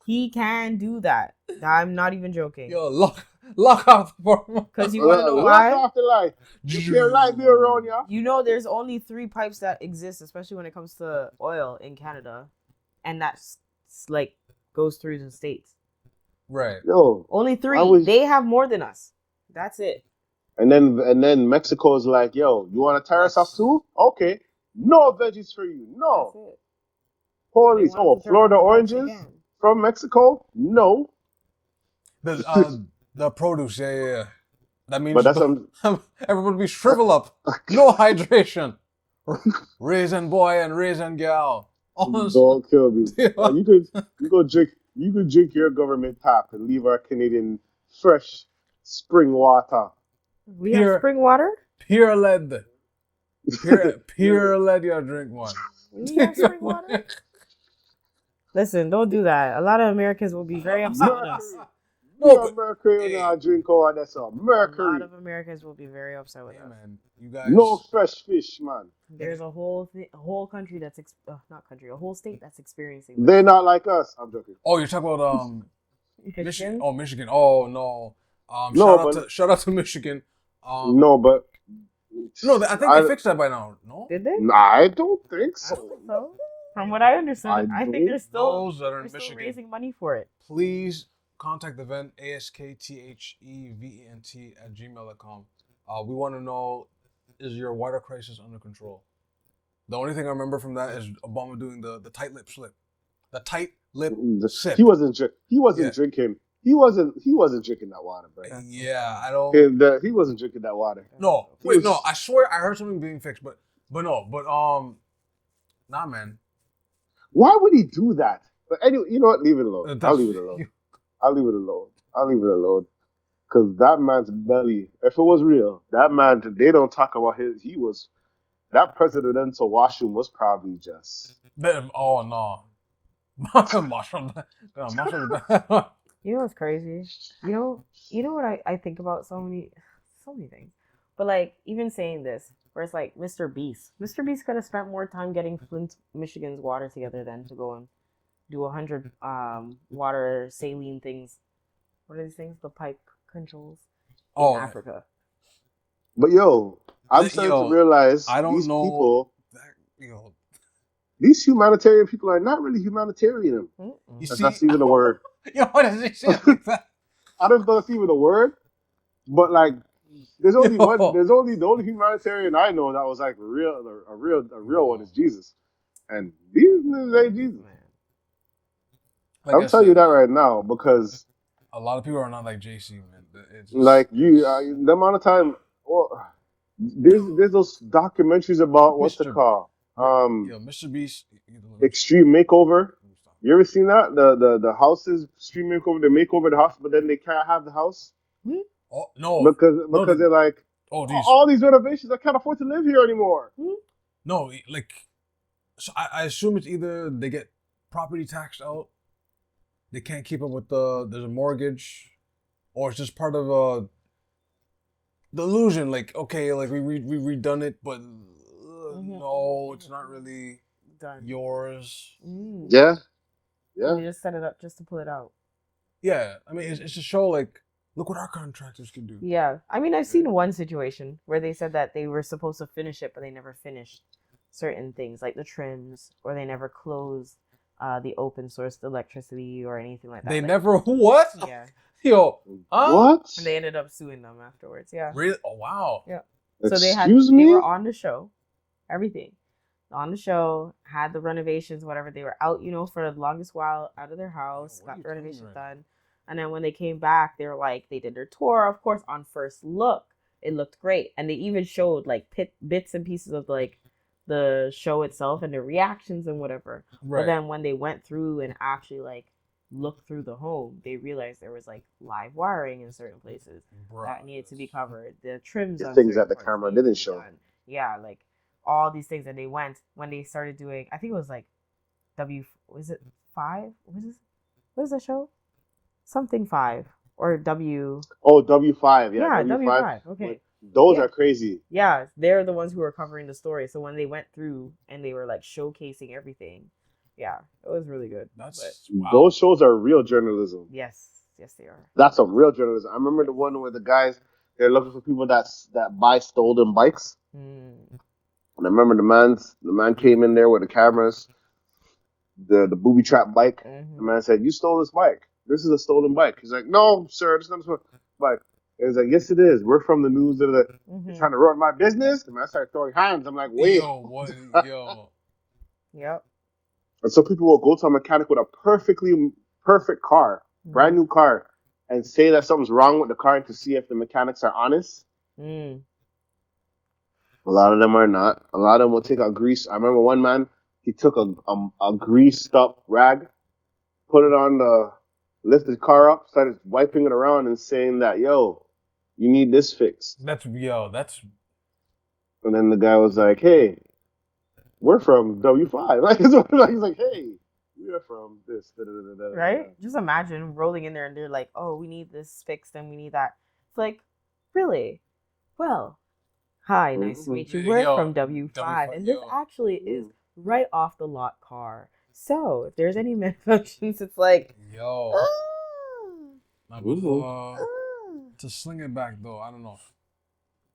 He can do that. I'm not even joking. Yo, lock off the farm. Because you want to know why? Lock off the light. You can't light me around ya. You know, there's only 3 pipes that exist, especially when it comes to oil in Canada, and that's goes through the states. Right. Yo, only 3. They have more than us. That's it. And then Mexico's like, yo, you want to tear us off too? Okay. No veggies for you. No. Holy, Florida oranges from Mexico? No. The produce, yeah. That means but that's everyone be shrivel up. No hydration. Raisin boy and raisin gal. Don't kill me. You could drink your government tap and leave our Canadian fresh spring water. We have spring water? Pure lead. Pure lead, you drink one. We have spring water? Listen, don't do that. A lot of Americans will be very upset with us. No, mercury in our drink or that's all. Mercury. A lot of Americans will be very upset with us. Man, you guys. No fresh fish, man. There's a whole country that's a whole state that's experiencing this. They're not like us. I'm joking. Oh, you're talking about Michigan? Oh, Michigan. Oh no. Shout out to Michigan. I think they fixed that by now. No? Did they? I don't think so. I don't think so. From what I understand, I think they're still raising money for it. Please contact the Vent, ASKTHEVENT @gmail.com. We want to know, is your water crisis under control? The only thing I remember from that is Obama doing the tight lip slip. The tight lip sip. He wasn't drinking. He wasn't drinking that water, bro. Yeah, I don't. He wasn't drinking that water. No, wait, no. I swear I heard something being fixed, but nah, man. Why would he do that? But anyway, you know what? Leave it alone. I'll leave it alone. Because that man's belly, if it was real, that man, they don't talk about that presidential washroom was probably just. Oh, no. Mushroom. You know what's crazy? You know what I think about so many things. But even saying this, where it's like Mr. Beast. Mr. Beast could have spent more time getting Flint, Michigan's water together than to go and do 100 water saline things. What are these things? The pipe controls in Africa. But I'm starting to realize these humanitarian people are not really humanitarian. That's even a word. What does he say like that? I don't know if that's even a word, but there's only one. There's only the only humanitarian I know that was a real one is Jesus, and these niggas ain't Jesus. I'm telling you that right now because a lot of people are not like JC, man. It's just... the amount of time. Well, there's those documentaries about what's the call? Mr. Beast, Extreme Makeover. You ever seen that? The houses Extreme Makeover. They make over the house, but then they can't have the house. Oh no! Because they're like, all these renovations, I can't afford to live here anymore. No, so I assume it's either they get property taxed out, they can't keep up with there's a mortgage, or it's just part of a delusion. We redone it, but no, it's not really yours. Yeah. You just set it up just to pull it out. Yeah, I mean it's to show look what our contractors can do. Yeah, I mean I've seen one situation where they said that they were supposed to finish it, but they never finished certain things like the trims, or they never closed the open source electricity or anything like that. They never what? Yeah. Yo, what? And they ended up suing them afterwards. Yeah. Really? Oh wow. Yeah. So they were on the show, everything. On the show, had the renovations, whatever. They were out, for the longest while out of their house, got the renovations done. And then when they came back, they were like, they did their tour. Of course, on first look, it looked great. And they even showed like bits and pieces of like the show itself and the reactions and whatever. Right. But then when they went through and actually like looked through the home, they realized there was like live wiring in certain places that needed to be covered. The trims, the things that the camera didn't show. Yeah, like all these things. And they went when they started doing, I think it was like was it 5? What is the show? Something 5 or W. Oh, W5. Yeah, W5. Okay. Those are crazy. Yeah, they're the ones who were covering the story. So when they went through and they were like showcasing everything, yeah, it was really good. Those shows are real journalism. Yes, they are. That's some real journalism. I remember the one where the guys, they're looking for people that buy stolen bikes. And I remember the man came in there with the cameras, the booby trap bike. The man said, "You stole this bike. This is a stolen bike." He's like, "No, sir, this is not a stolen bike." And he's like, "Yes, it is. We're from the news of you're trying to ruin my business." And I started throwing hands. I'm like, "Wait." Yo, what? Yo. Yep. And so people will go to a mechanic with a perfect car, brand new car, and say that something's wrong with the car to see if the mechanics are honest. A lot of them are not. A lot of them will take a grease. I remember one man, he took a greased up rag, put it on lifted the car up, started wiping it around and saying that, "Yo, you need this fixed." That's. And then the guy was like, "Hey, we're from W5." Like, he's like, "Hey, we're from this." Right? Just imagine rolling in there and they're like, "Oh, we need this fixed and we need that." It's like, really? Well, hi, nice to meet you. We're from W5. And this actually is right off the lot car. So if there's any malfunctions, it's like, to sling it back though, I don't know.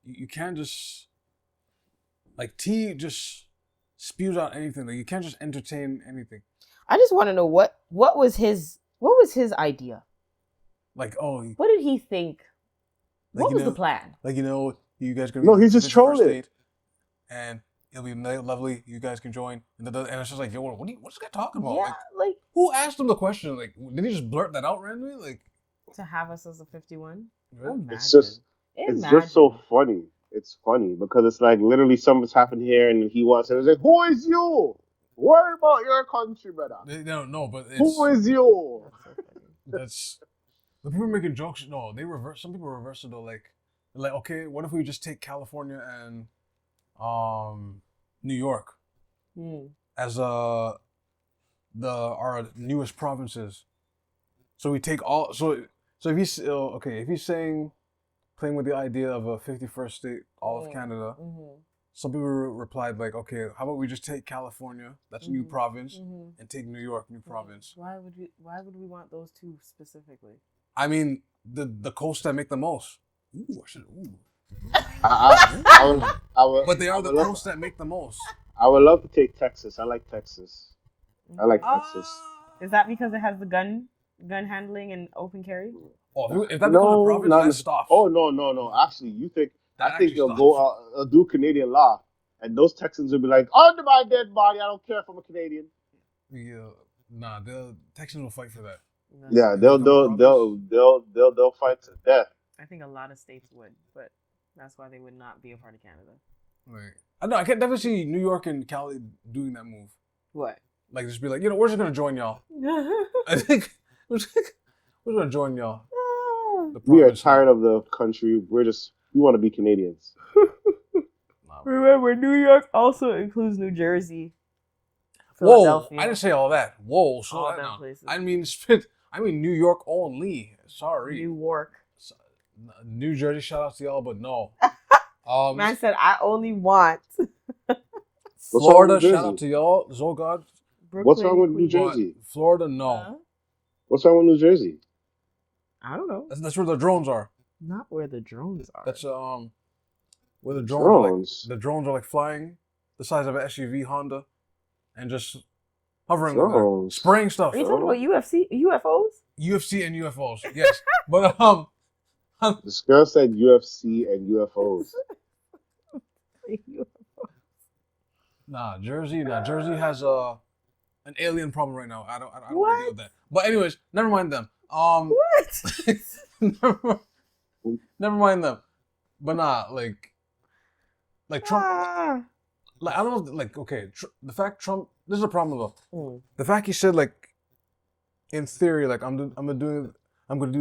You can't just like T just spews out anything. Like you can't just entertain anything. I just want to know what was his idea. Like what did he think? Like, what was the plan? Like you guys gonna no, he's just trolling. And it'll be lovely. You guys can join. And it's just like, yo, what's this guy talking about? Yeah, like who asked him the question? Like, did he just blurt that out randomly? Like, to have us as a 51? Really? It's just so funny. It's funny because it's like literally something's happened here, and he wants to. It's like, who is you? Worry about your country, brother. They don't know, but who is you? That's the people making jokes. No, they reverse. Some people reverse it though. Like, okay, what if we just take California and New York as our newest provinces? So we take all. So if he's if he's saying playing with the idea of a 51st state, all of Canada. Some people replied like, okay, how about we just take California, that's a new province, and take New York, new province. Why would we want those two specifically? I mean, the coasts that make the most. But they are the coasts that make the most. I would love to take Texas. I like Texas. Texas. Is that because it has the gun handling and open carry? Oh, if that becomes a province, that stops. Oh, no. Actually, I think they'll go do Canadian law, and those Texans will be like, "Under my dead body, I don't care if I'm a Canadian." Yeah, nah, the Texans will fight for that. Yeah, they'll fight to death. I think a lot of states would, but that's why they would not be a part of Canada. Right. I know. I can definitely see New York and Cali doing that move. What? Like just be like, we're just gonna join y'all. I think we're just gonna join y'all. We are tired of the country. We want to be Canadians. Remember, New York also includes New Jersey, Philadelphia. Whoa, I didn't say all that. Whoa, slow that down. Places. I mean New York only. Sorry. New York. New Jersey, shout out to y'all, but no. Man said, I only want. Florida, shout out to y'all. Zogod. Brooklyn, what's wrong with New Jersey? Florida, no. What's wrong with New Jersey? I don't know. That's where the drones are. Not where the drones are. That's where the drones. The drones are like flying the size of an SUV Honda, and just hovering over there, spraying stuff. Are you talking about UFOs? UFC and UFOs, yes. But this girl said UFC and UFOs. Nah, Jersey has an alien problem right now. I don't want to deal with that. But anyways, never mind them. What? never mind them. But nah, like Trump. Like I don't know. Like okay, the fact Trump. This is a problem though. The fact he said like, in theory, like I'm gonna do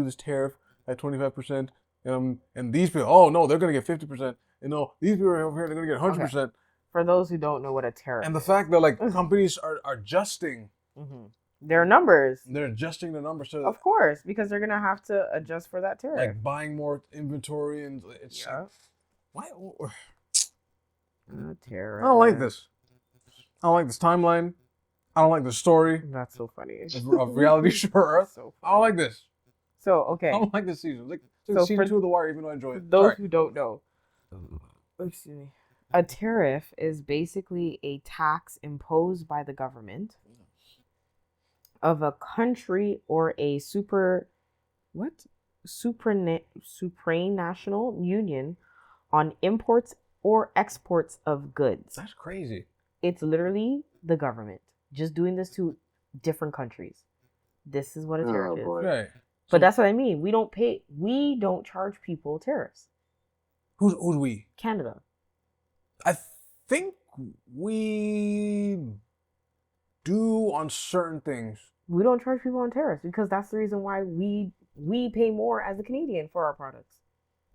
this tariff at 25%, and these people, oh no, they're gonna get 50%. You know, these people over here, they're gonna get 100%. Okay. For those who don't know what a tariff and the fact that like companies are adjusting their numbers. They're adjusting the numbers. So of course, because they're gonna have to adjust for that tariff. Like buying more inventory and it's why? Tariff. I don't like this. I don't like this timeline. I don't like the story. That's so funny. Of reality show Earth. So I don't like this. So okay. I don't like this season. Like season 2 of The Wire, even though I enjoy it. Those who don't know. Excuse me. A tariff is basically a tax imposed by the government of a country or a supranational union on imports or exports of goods. That's crazy. It's literally the government just doing this to different countries. This is what a tariff is. Right. But that's what I mean. We don't charge people tariffs. Who's we? Canada. I think we do on certain things. We don't charge people on tariffs because that's the reason why we pay more as a Canadian for our products.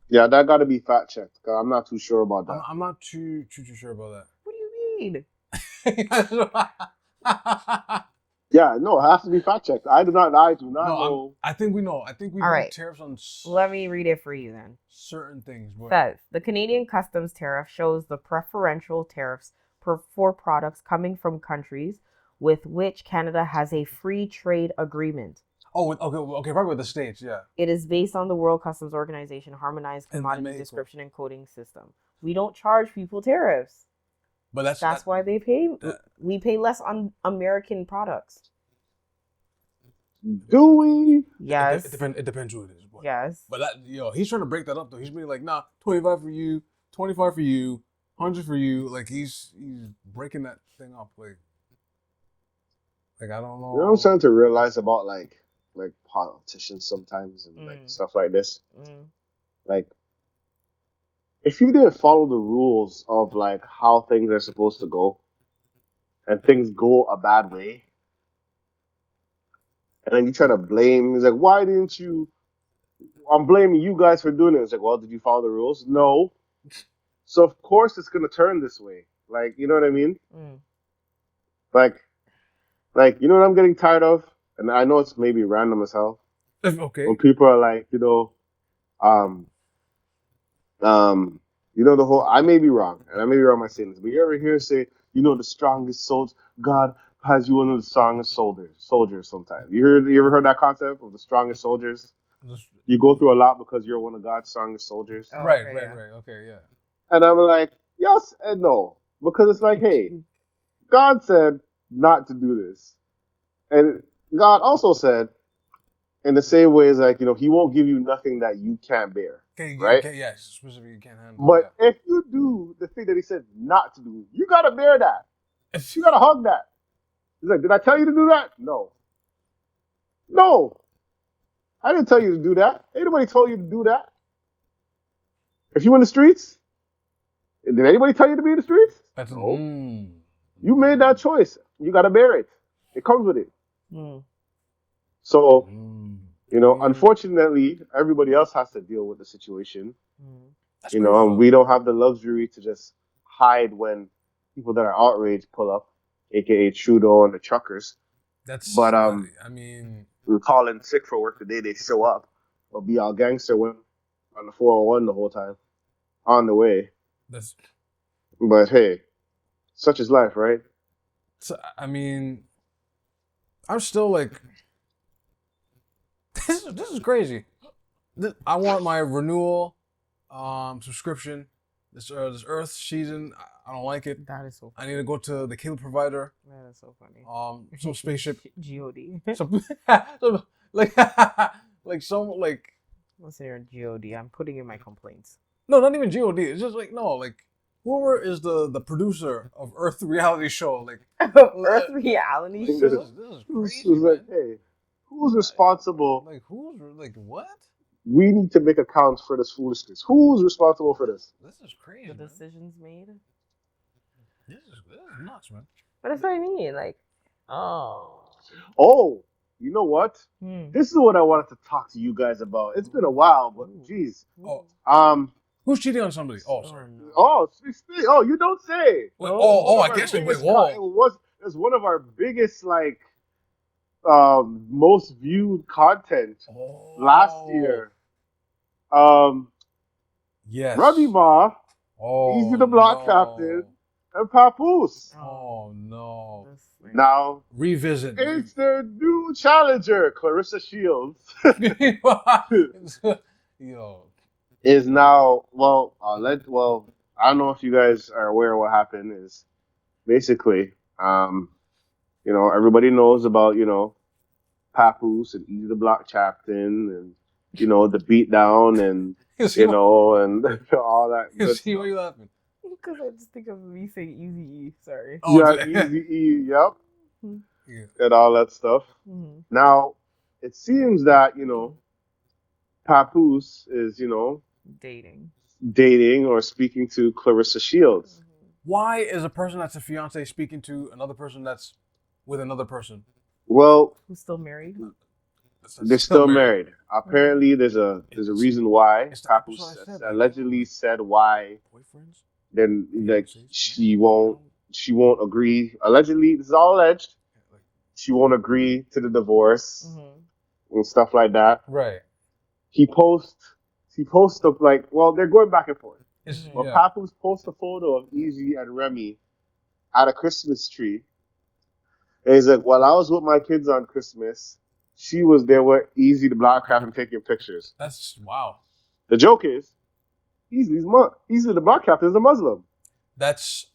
Yeah, that got to be fact checked. I'm not too sure about that. I'm not too sure about that. What do you mean? Yeah, no, it has to be fact checked. I do not know. I think we know. I think we do tariffs on. Let me read it for you then. Certain things. Says the Canadian customs tariff shows the preferential tariffs for products coming from countries with which Canada has a free trade agreement. Oh, okay, probably with the States, yeah. It is based on the World Customs Organization harmonized commodity description and coding system. We don't charge people tariffs. But that's why they pay. We pay less on American products. Do we? Yes. It depends who it is. Boy. Yes. But he's trying to break that up though. He's being like, nah, 25 for you, 25 for you, 100 for you. Like he's breaking that thing up. Like I don't know. You know what I'm starting to realize about like politicians sometimes and like stuff like this. Like, if you didn't follow the rules of like how things are supposed to go, and things go a bad way, and then you try to blame, he's like, why didn't you? I'm blaming you guys for doing it. It's like, well, did you follow the rules? No. So of course it's gonna turn this way. Like, you know what I mean? Like, you know what I'm getting tired of? And I know it's maybe random as hell. Okay. When people are like, you know, the whole, I may be wrong, and I may be wrong by saying this, but you ever hear say, you know, the strongest soldiers, God has you one of the strongest soldiers sometimes. You ever heard that concept of the strongest soldiers? You go through a lot because you're one of God's strongest soldiers. Oh, right. Okay, yeah. And I'm like, yes and no. Because it's like, hey, God said not to do this. And God also said, in the same way as like, you know, he won't give you nothing that you can't bear. Right? Yes, specifically you can't handle. But if you do the thing that he said not to do, you gotta bear that. You gotta hug that. He's like, did I tell you to do that? No. I didn't tell you to do that. Ain't nobody told you to do that. If you in the streets, did anybody tell you to be in the streets? No. You made that choice. You gotta bear it. It comes with it. So, you know, unfortunately, everybody else has to deal with the situation. You know, and we don't have the luxury to just hide when people that are outraged pull up, aka Trudeau and the truckers. But I mean, we were calling sick for work today. They show up, but Biel gangster went on the 401 the whole time, on the way. But hey, such is life, right? So I mean, I'm still like, this is crazy. I want my renewal subscription. This Earth season, I don't like it. That is so funny. I need to go to the cable provider. That is so funny. Some spaceship. God. Like Listen here, God. I'm putting in my complaints. No, not even God. It's just like no, like Whoever is the producer of Earth reality show, like Earth reality This show. this is who's crazy, like, man. hey, who's responsible? Like who's like what? We need to make accounts for this foolishness. Who's responsible for this? This is crazy. The Man. decisions made. This is nuts, man. But that's what I mean. Like, oh. Oh, you know what? Hmm. This is what I wanted to talk to you guys about. It's been a while, but geez. Oh, who's cheating on somebody? Oh, sorry. no. Oh, you don't say. Wait, I guess. Wait, whoa. It was one of our biggest, like, most viewed content last year. Yes. Remy Ma, Oh, Easy the Block Captain, and Papoose. Oh no. Now, Revisit. it's their new challenger, Clarissa Shields. Yo. Is now, I don't know if you guys are aware of what happened. Is basically, everybody knows about, Papoose and Easy the Block Captain and, the beatdown and, and all that. You see why you laughing? Because I just think of me saying Easy E. Sorry. Oh, yeah, Easy E, yep. Yeah. And all that stuff. Mm-hmm. Now, it seems that, Papoose is, dating or speaking to Clarissa Shields. Why is a person that's a fiance speaking to another person that's with another person? Well, who's still married? They're still married. Apparently, there's a reason why. Papoose allegedly said why. Boyfriends? Then she won't agree. Allegedly, this is all alleged. She won't agree to the divorce and stuff like that. Right. He posts up they're going back and forth. Papoose posts a photo of Easy and Remy at a Christmas tree. And he's like, while I was with my kids on Christmas, she was there with Easy the Black Captain taking pictures. That's wow. The joke is, Easy the Black Captain is a Muslim. That's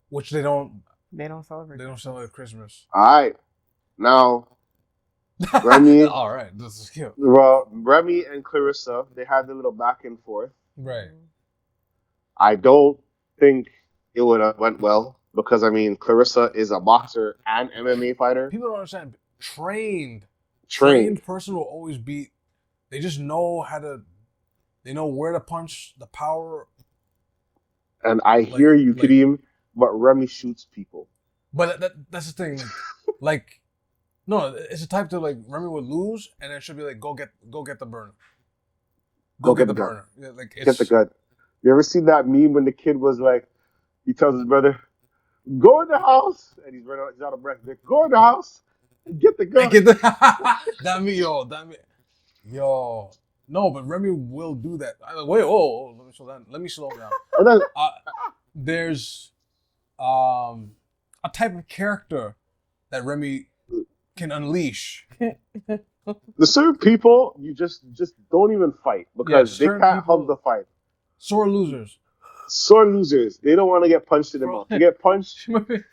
which they don't celebrate. They don't celebrate Christmas. All right, now Remy. All right, this is cute. Well, Remy and Clarissa, they had a little back and forth. Right. I don't think it would have went well because Clarissa is a boxer and MMA fighter. People don't understand. Trained person will always beat. They just know how to. They know where to punch, the power. And I hear you, Kadeem, but Remy shoots people. But that's the thing. No, it's the type to Remy would lose, and then she'll be like, "Go get the burner. Go get the burner. Yeah, get the gun." You ever seen that meme when the kid was like, he tells his brother, "Go in the house," and he's out of breath. He's like, "Go in the house, and get the gun." Yo. No, but Remy will do that. Wait, let me slow down. There's a type of character that Remy can unleash. The certain people you just don't even fight because they can't hug the fight. Sore losers. They don't want to get punched in the mouth. To get punched,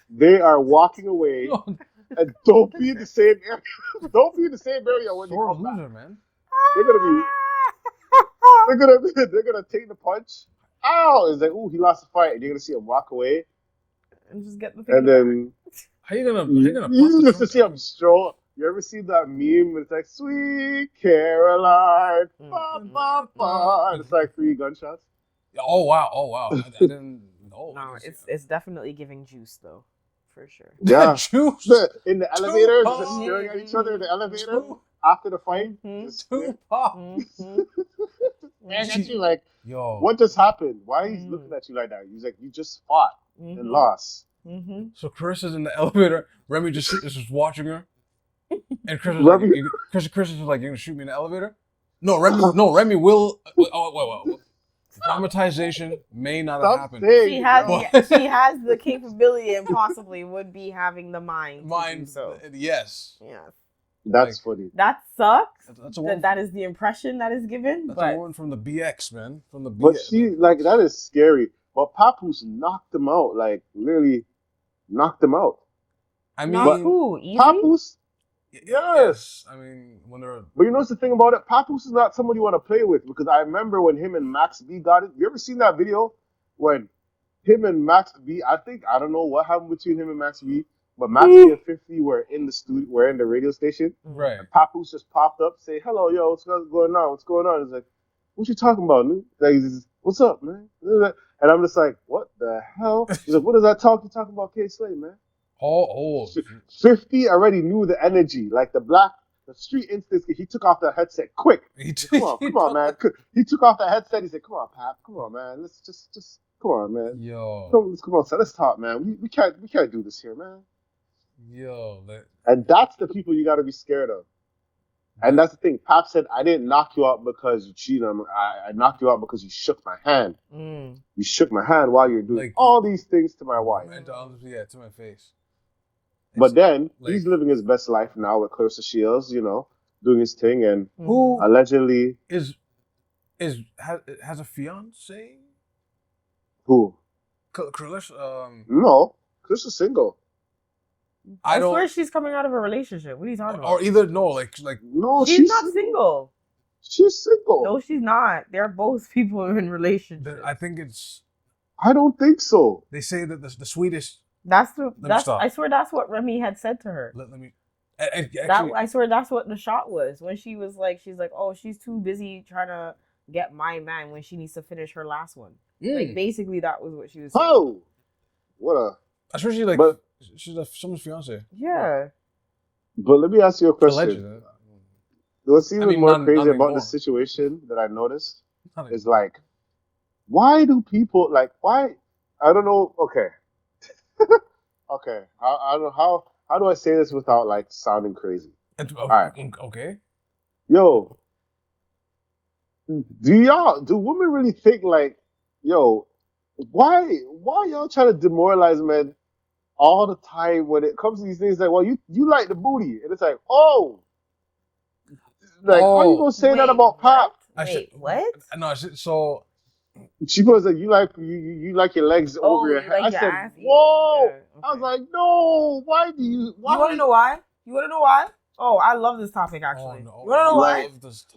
they are walking away. And don't be in the same area. Don't be in the same area when sore they come loser, back. Man. They're gonna take the punch. Ow! It's like, ooh, he lost the fight. And you're gonna see him walk away. And just get the thing. And then how you gonna you just to see him stroll. You ever see that meme? It's like, Sweet Caroline. Ba, ba, ba. And it's like 3 gunshots. Oh wow. I didn't know. No, it's definitely giving juice though. For sure. Yeah. Juice. In the elevator, just staring at each other in the elevator after the fight. At you like, yo, what just happened? Why are you looking at you like that? He's like, you just fought and lost. So Carissa's in the elevator. Remy is just watching her, and Chris is like, "You're gonna shoot me in the elevator?" No, Remy will. Wait. Dramatization may not have happened. She has the capability and possibly would be having the mind. So yes. Yeah. That's funny. That sucks. That's a woman. That is the impression that is given. That's a woman from the BX, man. From the BX. But she that is scary. But Papoose knocked him out, literally knocked him out. I mean, not who? Easy? Papoose. Yes. I mean, when they're. But you know what's the thing about it? Papoose is not somebody you want to play with because I remember when him and Max B got it. You ever seen that video when him and Max B, I don't know what happened between him and Max B, but Max B and 50 were in the studio, were in the radio station. Right. And Papoose just popped up, say, hello, yo, what's going on? What's going on? He's like, what you talking about, man? Like, what's up, man? And I'm just like, what the hell? He's like, what is that talk you talking about, K-Slay, man? Oh. 50 already knew the energy, like the street instincts. He took off the headset quick. Come on, man. He took off the headset. He said, come on, Pap. Come on, man. Let's just come on, man. Yo. Come on, so let's talk, man. We can't do this here, man. Yo. And that's the people you got to be scared of. And that's the thing. Pap said, I didn't knock you out because you cheated on me. I knocked you out because you shook my hand. You shook my hand while you're doing all these things to my wife. Yeah, to my face. But then he's living his best life now with Clarissa Shields, doing his thing, and who allegedly has a fiance? Who? Clarissa. No, Clarissa's single. I swear she's coming out of a relationship. What are you talking about? Or either like no, she's not single. She's single. No, she's not. They're both people in relationships. I think it's. I don't think so. They say that the Swedish. I swear that's what Remy had said to her. Let me. Actually, I swear that's what the shot was when she was like, oh, she's too busy trying to get my man when she needs to finish her last one. Like basically that was what she was saying. Oh, what a. Especially she's someone's fiance. Yeah. But let me ask you a question. Alleged. What's even more crazy about this situation that I noticed is why do people why? I don't know. Okay. Okay. I don't know how do I say this without sounding crazy? All right. Okay. Yo, do women really think yo, why y'all trying to demoralize men all the time when it comes to these things? Well, you like the booty, and it's how you gonna say that about Pop? What? No, so she was like, you like your legs over your head. I said, whoa. Yeah, okay. I was like, no. Why? You want to know why? Oh, I love this topic actually. Oh, no. You want to know why?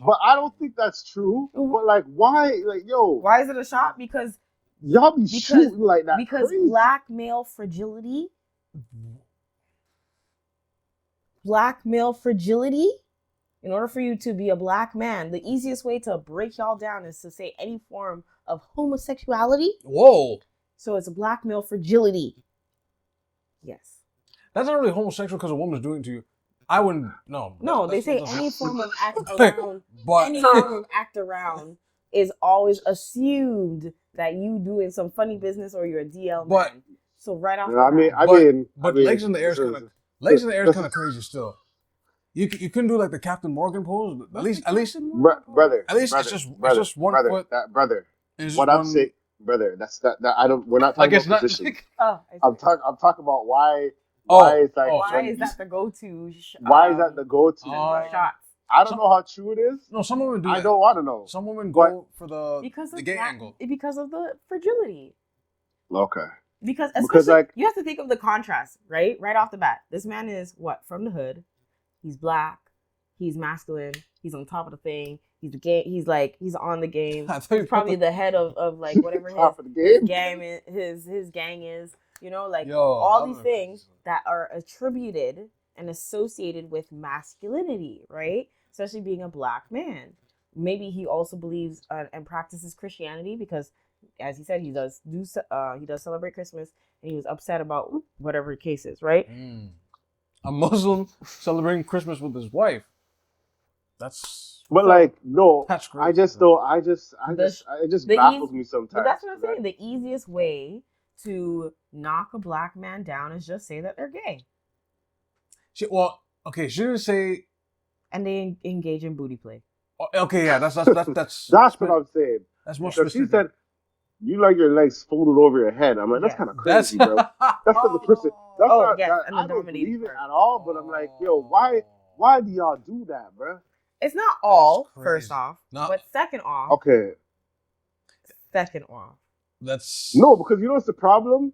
But I don't think that's true. But why? Yo. Why is it a shot? Because y'all be shooting like that. Because crazy. Black male fragility. In order for you to be a black man, the easiest way to break y'all down is to say any form of homosexuality. Whoa. So it's a black male fragility. Yes. That's not really homosexual because a woman's doing it to you. I wouldn't. No. No, they say any form of act around. Any form of act around is always assumed that you doing some funny business or you're a DL man. So right off. But legs in the air is kind of crazy still. You couldn't do the Captain Morgan pose. At least, brother. At least it's just one foot. Brother. What I'm saying, brother. That's that. I don't. We're not talking about position. I'm talking about why. Why is that the go-to? Why is that the go-to shots? I don't know how true it is. No, some women do. I don't want to know. Some women go for the gay angle because of the fragility. Okay. Because you have to think of the contrast, right? Right off the bat, this man is from the hood. He's black. He's masculine. He's on top of the thing. He's the game. He's on the game. He's probably the head of whatever his gang is. All these things that are attributed and associated with masculinity, right? Especially being a black man. Maybe he also believes and practices Christianity because, as he said, he does celebrate Christmas, and he was upset about whatever the case is, right? A Muslim celebrating Christmas with his wife. That's. But no, that's crazy. It just baffles me sometimes. But that's what I'm saying. The easiest way to knock a black man down is just say that they're gay. She didn't say. And they engage in booty play. Okay, yeah, that's that's what I'm saying. That's more specific. She said, "You like your legs folded over your head." I'm like, that's kind of crazy, bro. That's not the person. I don't believe it at all. But I'm like, yo, why do y'all do that, bro? It's not all. First off, but second off. Okay. Second off. That's because you know what's the problem?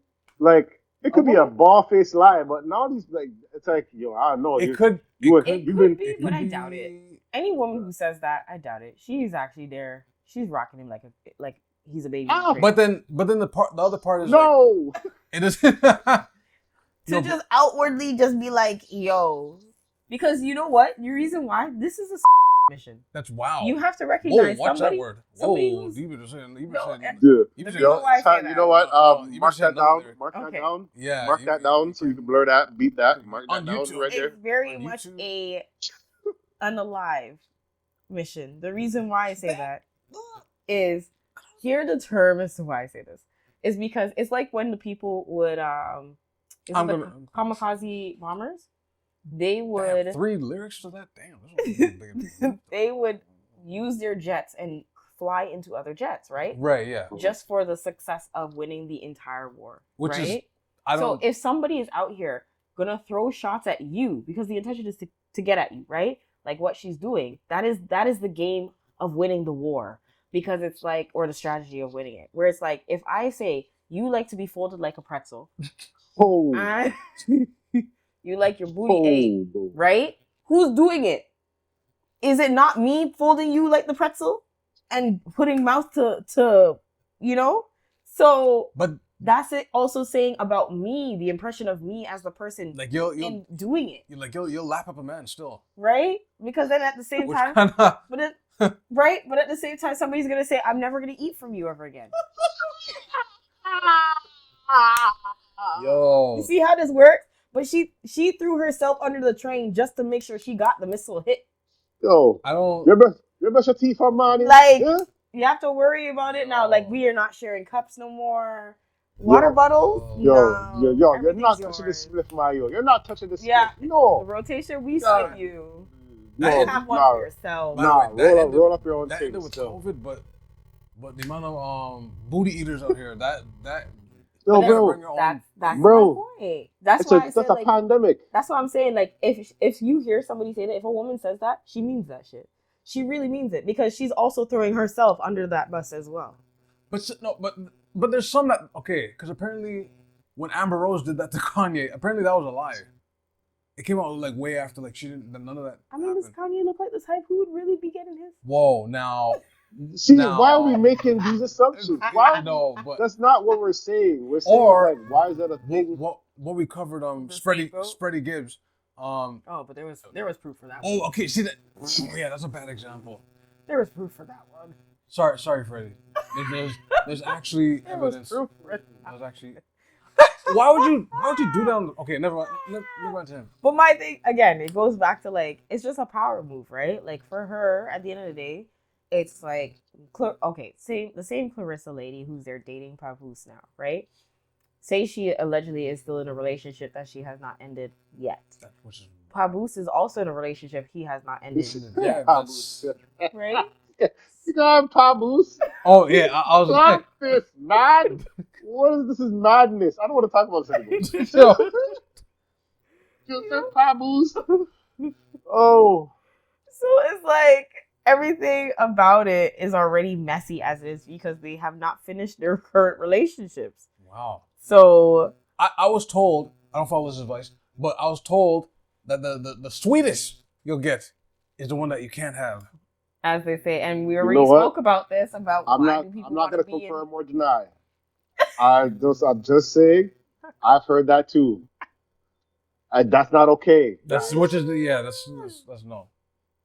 It could be a bald-faced lie, but now these it's yo, I don't know. It could be, but I doubt it. Any woman who says that, I doubt it. She's actually there. She's rocking him like he's a baby. But then the other part is no. Like, it is just outwardly just be like, yo, because you know what? The reason why this is a mission. That's wow. You have to recognize watch somebody. That word. Somebody Whoa, who's, you been saying. You know what? Mark that down. Mark okay. that down. Yeah. Mark that down so you can blur that, beat that. Mark that down YouTube. right there. It's very much a unalive mission. The reason why I say that is, here the term as to why I say this is because it's like when the people would kamikaze bombers, they would 3 lyrics to that. Damn. they would use their jets and fly into other jets, right? Right. Yeah. Just for the success of winning the entire war, Which right? is So if somebody is out here gonna throw shots at you because the intention is to get at you, right? Like what she's doing, that is the game of winning the war, because it's like, or the strategy of winning it, where it's like, if I say you like to be folded like a pretzel, you like your booty ate, right? Who's doing it? Is it not me folding you like the pretzel and putting mouth to you know? So, but that's it also saying about me, the impression of me as the person, like you'll doing it. You'll lap up a man still, right? Because then at the same time, but at the same time, somebody's gonna say, "I'm never gonna eat from you ever again." Yo, you see how this works? But she threw herself under the train just to make sure she got the missile hit. Yo, I don't. You brush your teeth on money. Like, you have to worry about it now. Like, we are not sharing cups no more. Water bottles? Yo, you're not touching this spliff, Mario. You're not touching this spliff. No. The rotation, we split you. No, have one for yourself. Roll up your own thing. That ended with COVID, but the amount of booty eaters out here, that yo, bro, that's bro. My point. That's why I said, that's a pandemic. That's what I'm saying. Like, if you hear somebody say that, if a woman says that, she means that shit. She really means it, because she's also throwing herself under that bus as well. But there's some that, okay, because apparently when Amber Rose did that to Kanye, apparently that was a lie. It came out like way after, like she didn't, none of that. I mean, does Kanye look like the type who would really be getting his? Whoa, now. See, why are we making these assumptions? Why? No, but that's not what we're saying. We're saying, like, why is that a thing? What we covered, Spready Gibbs. But there was proof for that one. Oh, okay, see that? Oh, yeah, that's a bad example. There was proof for that one. Sorry, Freddie. There's actually evidence. Proof for it. There's actually. Why would you do that? Okay, never mind. Never mind to him. But my thing again, it goes back to, like, it's just a power move, right? Like, for her, at the end of the day, it's like, the same Clarissa lady who's there dating Papoose now, right? Say she allegedly is still in a relationship that she has not ended yet. Papoose is also in a relationship he has not ended. Yeah, right? You got Papoose. Oh yeah, I was like, this mad. What is this? Is madness? I don't want to talk about this anymore. Just Papoose. Oh. So it's like, everything about it is already messy as it is, because they have not finished their current relationships. Wow. So I was told, I don't follow this advice, but I was told that the sweetest you'll get is the one that you can't have. As they say, and we already spoke about this, about I'm not going to confirm or deny. I'm just saying, I've heard that too. That's not okay. That's no.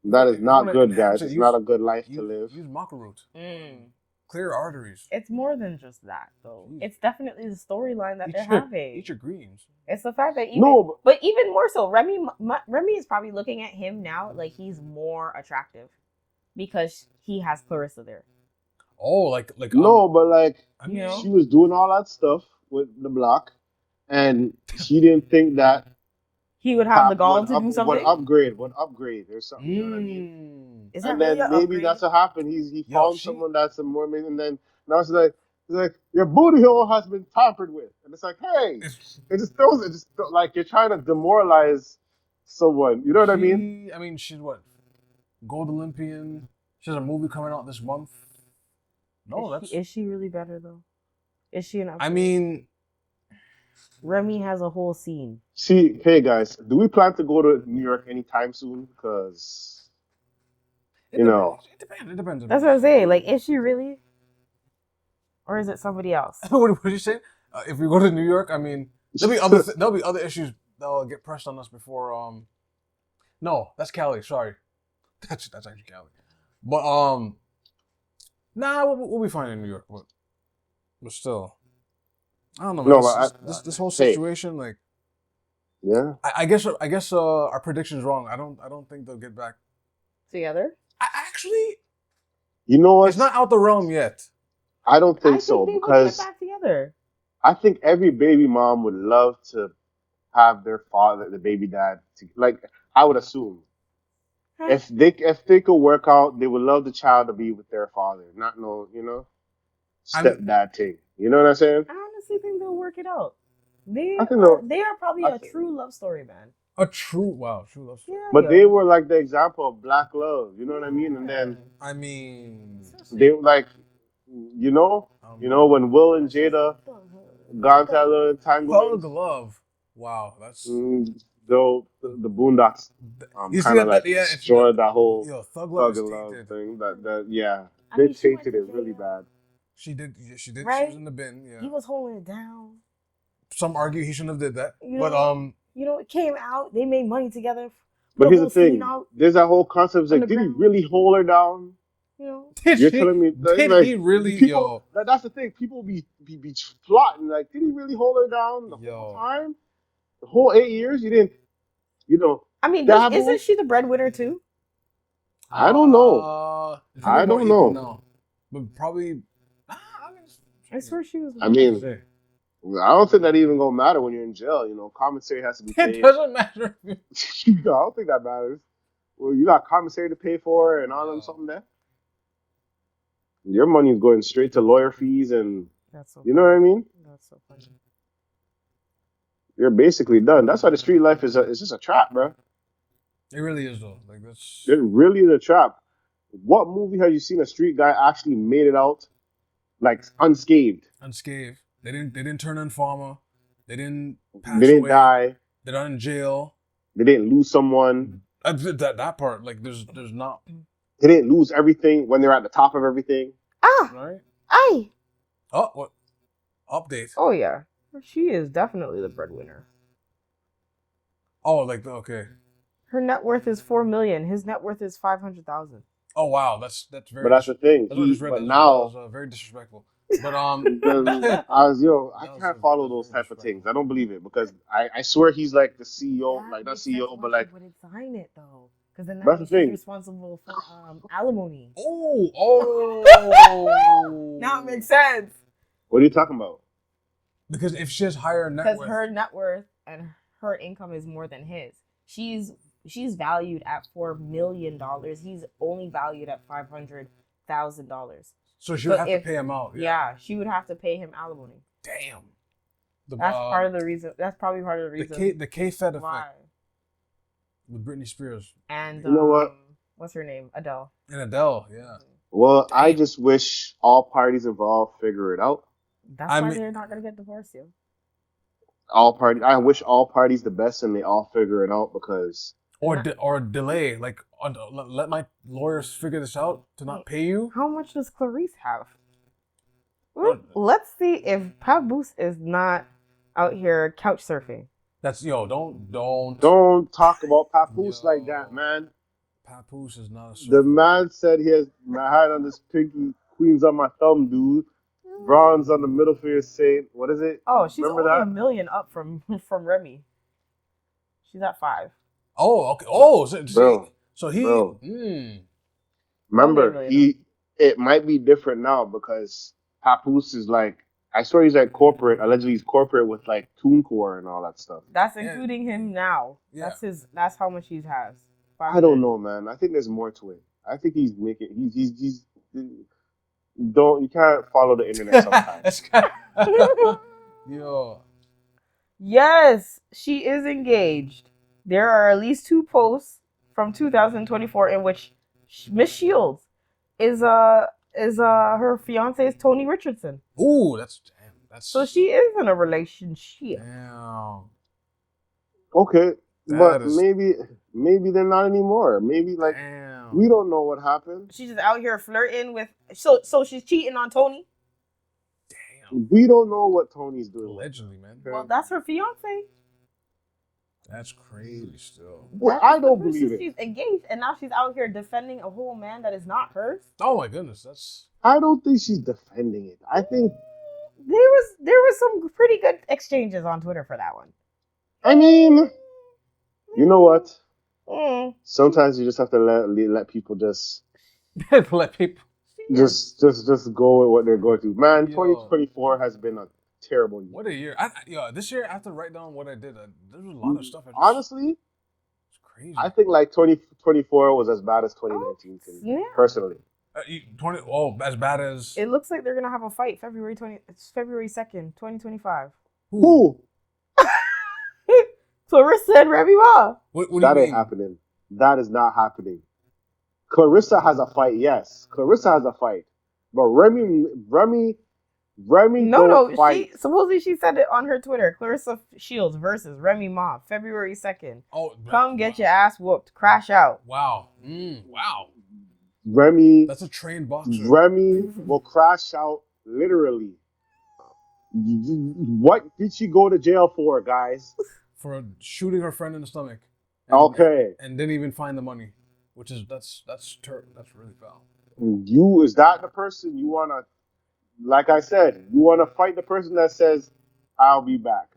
That is not good, guys. It's not a good life to live. Use maca root. Clear arteries. It's more than just that, though. It's definitely the storyline that they're having. Eat your greens. It's the fact that but even more so, Remy is probably looking at him now like he's more attractive because he has Clarissa there. Oh, like no, but like, you know, she was doing all that stuff with the block, and she didn't think that he would have the gall to do something. Would upgrade or something. You know what I mean? And then maybe that's what happened. He found someone that's a more amazing. And then now it's like your booty hole has been tampered with, and it's like, hey, it just like you're trying to demoralize someone. You know what I mean? I mean, she's what, gold Olympian. She has a movie coming out this month. No, is she really better though? Is she an upgrade? I mean, Remy has a whole scene. See, hey guys, do we plan to go to New York anytime soon? Because it depends. It depends. That's what I'm saying. Like, is she really? Or is it somebody else? What did you say? If we go to New York, I mean, there'll be other issues that'll get pressed on us before. No, that's Cali. Sorry, that's actually Cali. But nah, we'll be fine in New York. But still, I don't know. Man. No, This whole situation, like, yeah. I guess our prediction's wrong. I don't think they'll get back Together? actually, You know what? it's not out the realm yet. I don't think so, they because would get back together. I think every baby mom would love to have their father, the baby dad, like, I would assume. If they could work out, they would love the child to be with their father, not stepdad thing. You know what I'm saying? I honestly think they'll work it out. They I think are probably a true love story, man. A true love story. Yeah, But they were like the example of black love. You know what I mean? And then I mean, they were like, when Will and Jada got that little entanglement. Thug love. Wow, that's Though the Boondocks kind of like destroyed that whole thug love tainted. thing. They tainted it really bad. She did. Right? She was in the bin. Yeah. He was holding it down. Some argue he shouldn't have did that, it came out. They made money together. But here's the thing: there's that whole concept. Like, did he really hold her down? You're telling me did he really? That's the thing. People be plotting. Like, did he really hold her down the whole time? The whole 8 years, you didn't. I mean, isn't she the breadwinner too? I don't know. I don't know. No. But probably. I swear she was. I mean, I don't think that even gonna matter when you're in jail. Commissary has to be paid. It doesn't matter. I don't think that matters. Well, you got commissary to pay for and all them something there. Your money is going straight to lawyer fees and you know what I mean? That's so funny. You're basically done. That's why the street life is just a trap, bro. It really is though. Like that's. It really is a trap. What movie have you seen a street guy actually made it out, like, unscathed? Unscathed. They didn't turn in farmer. They didn't pass They didn't away. die. They're not in jail. They didn't lose someone. That part, like, there's not. They didn't lose everything when they're at the top of everything. Right? Aye. Oh, what? Update. Oh, yeah. She is definitely the breadwinner. Oh, like, okay. Her net worth is $4 million. His net worth is $500,000. Oh, wow. That's very. But that's the thing. Now, that was very disrespectful. But I can't follow those type of things. I don't believe it because I swear he's like the CEO, like not CEO, but like. She wouldn't sign it though, because then that's the thing. She's responsible for alimony. Oh. Now it makes sense. What are you talking about? Because if she has higher net worth, because her net worth and her income is more than his. She's valued at $4 million. He's only valued at $500,000. So she would have to pay him out. Yeah, she would have to pay him alimony. Damn. That's part of the reason. That's probably part of the reason. The K-Fed effect. With Britney Spears. And you know what? What's her name? Adele. And Adele, yeah. Well, I just wish all parties involved figure it out. That's why they're not gonna get divorced, yo. I wish all parties the best and they all figure it out because. Or delay, like let my lawyers figure this out to not pay you. How much does Clarice have? Let's see if Paposse is not out here couch surfing. That's don't talk about Paposse like that, man. Paposse is not a surfer. The man said he has my hand on this pinky, queens on my thumb, dude. Bronze on the middle finger, saying, what is it? Oh, she's only $1 million up from Remy. She's at 5. Oh, okay. Oh, so he. Remember, it might be different now because Papoose is like, I swear he's like corporate. Allegedly, he's corporate with like TuneCore and all that stuff. That's including him now. Yeah. That's how much he has. 500. I don't know, man. I think there's more to it. I think he's making. He's you can't follow the internet sometimes. Yo. Yes, she is engaged. There are at least 2 posts from 2024 in which Miss Shields is her fiance's Tony Richardson. Ooh, that's so she is in a relationship. Damn. Okay, maybe they're not anymore. Maybe like we don't know what happened. She's just out here flirting with. So she's cheating on Tony. We don't know what Tony's doing. Allegedly, man. Well, that's her fiance. That's crazy still. Well, I don't believe it. She's engaged, and now she's out here defending a whole man that is not hers. Oh my goodness, that's. I don't think she's defending it. I think there was some pretty good exchanges on Twitter for that one. I mean, you know what? Mm. Sometimes you just have to let people just let people just go with what they're going through. Man, 2024 has been a terrible year. What a year! This year I have to write down what I did. There was a lot of stuff. Honestly, it's crazy. I think like 2024 was as bad as 2019 to me, personally. As bad as it looks like they're gonna have a fight February 2nd, 2025. Who? Clarissa and Remy Ma. What that ain't happening. That is not happening. Clarissa has a fight, yes. Clarissa has a fight. But Remy No, fight. Supposedly she said it on her Twitter. Clarissa Shields versus Remy Ma, February 2nd. Come get your ass whooped. Crash out. Wow. Wow. Remy. That's a trained boxer. Remy will crash out literally. What did she go to jail for, guys? For shooting her friend in the stomach. And didn't even find the money, which is that's really foul. Is that the person you wanna? Like I said, you wanna fight the person that says, "I'll be back."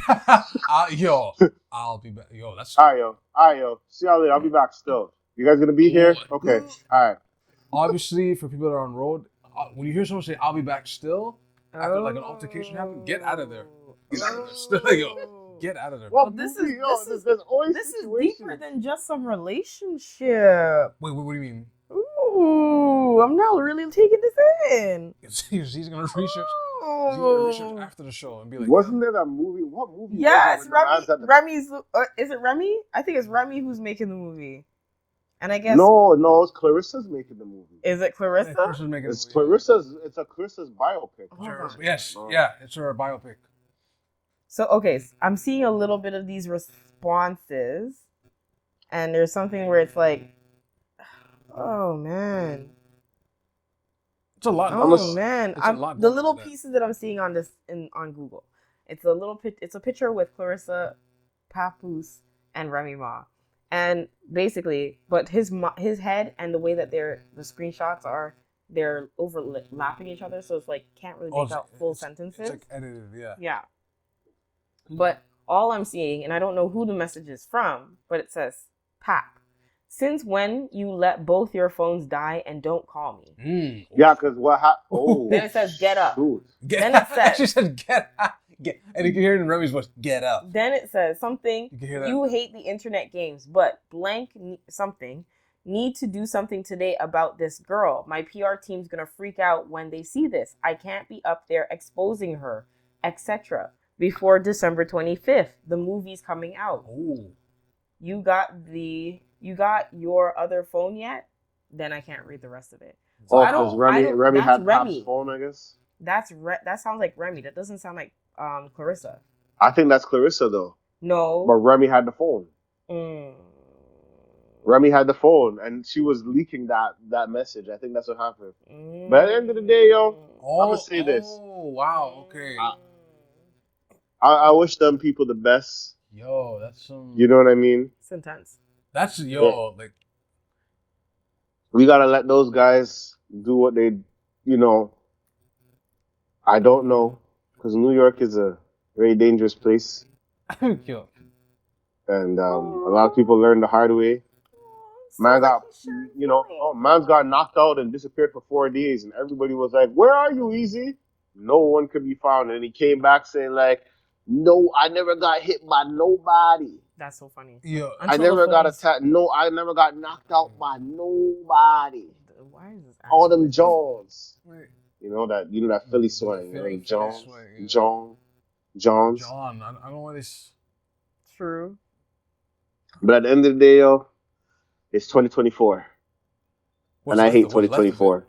I'll be back. That's all right, yo. See y'all later. I'll be back still. You guys gonna be here? Okay. All right. Obviously, for people that are on road, when you hear someone say, "I'll be back still," after like an altercation happened, get out of there. Get out of there. Still, Get out of there. Well, this is deeper than just some relationship. Wait, what do you mean? Ooh, I'm not really taking this in. He's gonna research after the show and be like, wasn't there that movie? What movie? Yes, Remy's. Is it Remy? I think it's Remy who's making the movie. And I guess no, it's Clarissa's making the movie. Is it Clarissa? Yeah, Clarissa's making the movie. It's a Clarissa's biopic. Yes, it's her biopic. So, okay, I'm seeing a little bit of these responses, and there's something where it's like, oh, man. It's a lot. Oh, man. The little pieces that I'm seeing on this on Google. It's a picture with Clarissa, Paposse, and Remy Ma. And basically, but his head and the way that the screenshots are, they're overlapping each other, so it's like, can't really make out full sentences. It's like edited, yeah. Yeah. But all I'm seeing, and I don't know who the message is from, but it says, Pap, since when you let both your phones die and don't call me? Yeah, because what happened? Oh. Then it says, get up. Then it says... She said, get up. And you can hear it in Remy's voice, get up. Then it says something, you hate the internet games, but blank something, need to do something today about this girl. My PR team's going to freak out when they see this. I can't be up there exposing her, etc. Before December 25th, the movie's coming out. Ooh. You got your other phone yet? Then I can't read the rest of it. So because Remy had Pap's phone, I guess. That sounds like Remy. That doesn't sound like Clarissa. I think that's Clarissa though. No. But Remy had the phone. Remy had the phone, and she was leaking that message. I think that's what happened. But at the end of the day, I'm gonna say this. Oh wow, okay. I wish them people the best. Yo, that's some. You know what I mean? It's intense. That's like. We gotta let those guys do what they, I don't know, because New York is a very dangerous place. Yo. And a lot of people learn the hard way. Man got, man's got knocked out and disappeared for 4 days, and everybody was like, "Where are you, Easy?" No one could be found, and he came back saying like, "No, I never got hit by nobody." That's so funny. Yeah, I never got attacked. No, I never got knocked out by nobody. Why is this? All them Johns. Wait. You know that Philly swing. Johns. John. I don't know why this. True. But at the end of the day, it's 2024, and I hate 2024.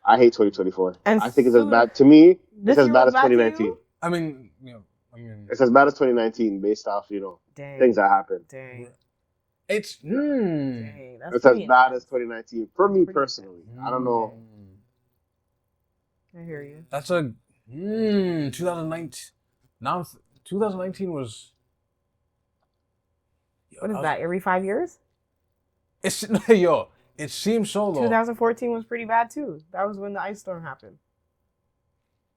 I hate 2024. And I think it's as bad to me. It's as bad as 2019. I mean, it's as bad as 2019 based off things that happened. Dang. It's it's as bad as 2019 for me personally. I don't know. I hear you. That's a 2019. Now 2019 was. What is that? Every 5 years? It's It seems so though. 2014 was pretty bad too. That was when the ice storm happened.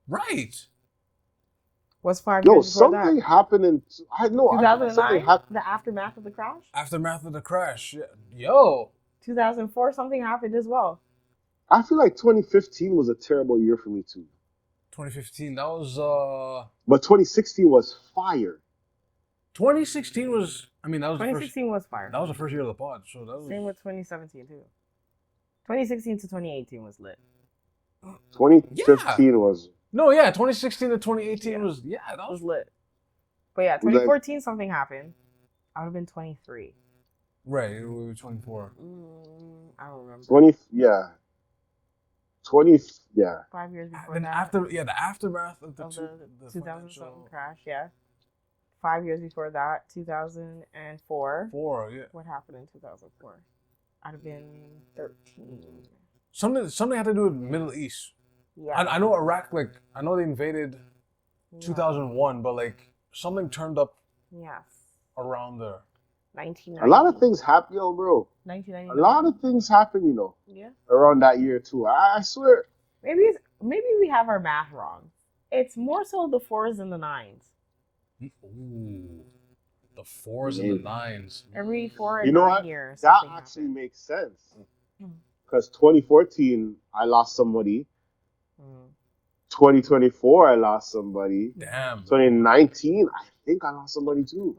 Right. What's 5 years before that? Something happened in. I know. 2009. The aftermath of the crash. Aftermath of the crash. Yo. 2004. Something happened as well. I feel like 2015 was a terrible year for me too. 2015. That was. But 2016 was fire. 2016 was. I mean, that was 2016 was fire. That was the first year of the pod. So that was. Same with 2017 too. 2016 to 2018 was lit. 2015 was. No, yeah, 2016 to 2018 was. Yeah, that was lit. But yeah, 2014 something happened. I would have been 23. Right, we were 24. I don't remember. 20. Yeah. 20. Yeah. 5 years before Then that. the aftermath of the 2007 crash. Yeah. 5 years before that, 2004. Yeah. What happened in 2004? I'd have been 13. Something had to do with Middle East. Yeah. I know Iraq, like, I know they invaded 2001, but, like, something turned up around there. 1990. A lot of things happen, bro. 1999. A lot of things happen, Yeah. around that year, too. I swear. Maybe we have our math wrong. It's more so the 4s and the 9s. Ooh. The 4s and the 9s. Every 4 and 9 years. That actually makes sense. Because 2014, I lost somebody. 2024, I lost somebody. Damn. 2019, I think I lost somebody too.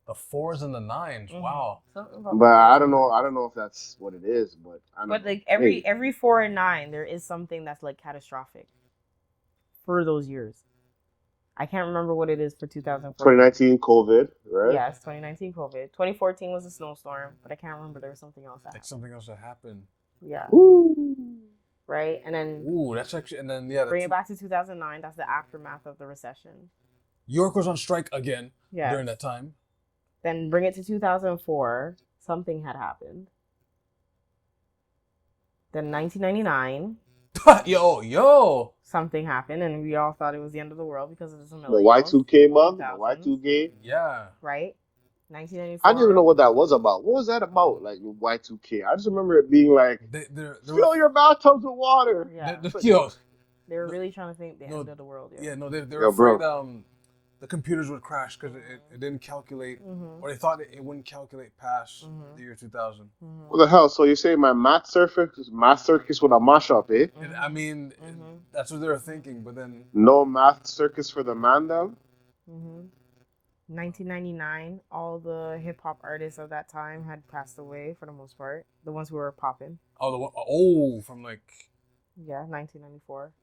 The 4s and the 9s. Wow. But I don't know if that's what it is. But like every 4 and 9, there is something that's like catastrophic for those years. I can't remember what it is for 2014. 2019 COVID, right? Yes, 2019 COVID. 2014 was a snowstorm, but I can't remember. There was something else that happened. Something else that happened. Yeah. Ooh. Right? And then... Ooh, that's actually... And then, bring it back to 2009. That's the aftermath of the recession. York was on strike again during that time. Then bring it to 2004. Something had happened. Then 1999... Yo! Something happened, and we all thought it was the end of the world because of the millennials. The Y2K month, the Y2K. Yeah. Right? 1994. I didn't even know what that was about. What was that about, like, Y2K? I just remember it being like, fill your bathtubs with water. Yeah. They were really trying to think the end of the world. Yeah, no, they were afraid the computers would crash because it didn't calculate, or they thought it wouldn't calculate past the year 2000. What the hell? So you're saying my math circuits would have mash up, eh? I mean, that's what they were thinking, but then... No math circuits for the man, though? 1999, all the hip-hop artists of that time had passed away for the most part. The ones who were popping. From like... Yeah, 1994.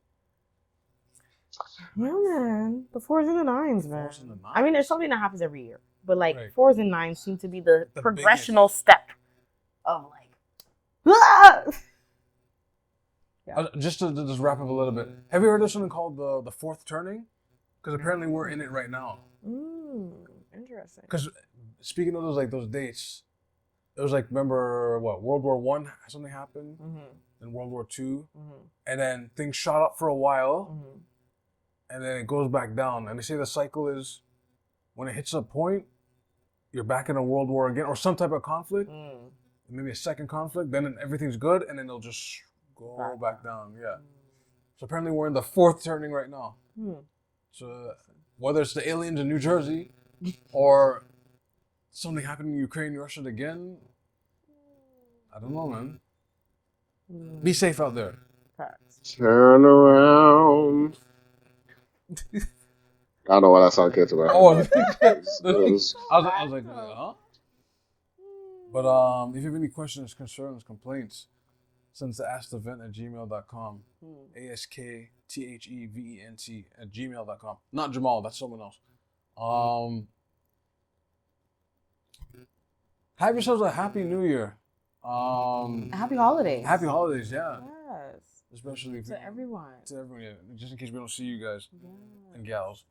Yeah, man. The 4s and the 9s, man. I mean, there's something that happens every year. But, like, 4s and 9s seem to be the progressional step of, like... Yeah. Just to just wrap up a little bit. Have you heard of something called the fourth turning? Because apparently we're in it right now. Interesting. Because speaking of those dates, it was like, remember World War I, something happened, then World War II, and then things shot up for a while, and then it goes back down. And they say the cycle is when it hits a point, you're back in a world war again, or some type of conflict, maybe a second conflict, then everything's good, and then it'll just go back down. Yeah. So apparently we're in the fourth turning right now. So whether it's the aliens in New Jersey or something happening in Ukraine, Russia again, I don't know, man. Be safe out there. Turn around. I don't know what that song gets about. I was like, huh? But if you have any questions, concerns, complaints, send us to askthevent@gmail.com. ASKTHEVENT@gmail.com. Not Jamal, that's someone else. Have yourselves a happy new year. Happy holidays. Happy holidays, yeah. Yes. Especially to everyone. To everyone, yeah. Just in case we don't see you guys and gals.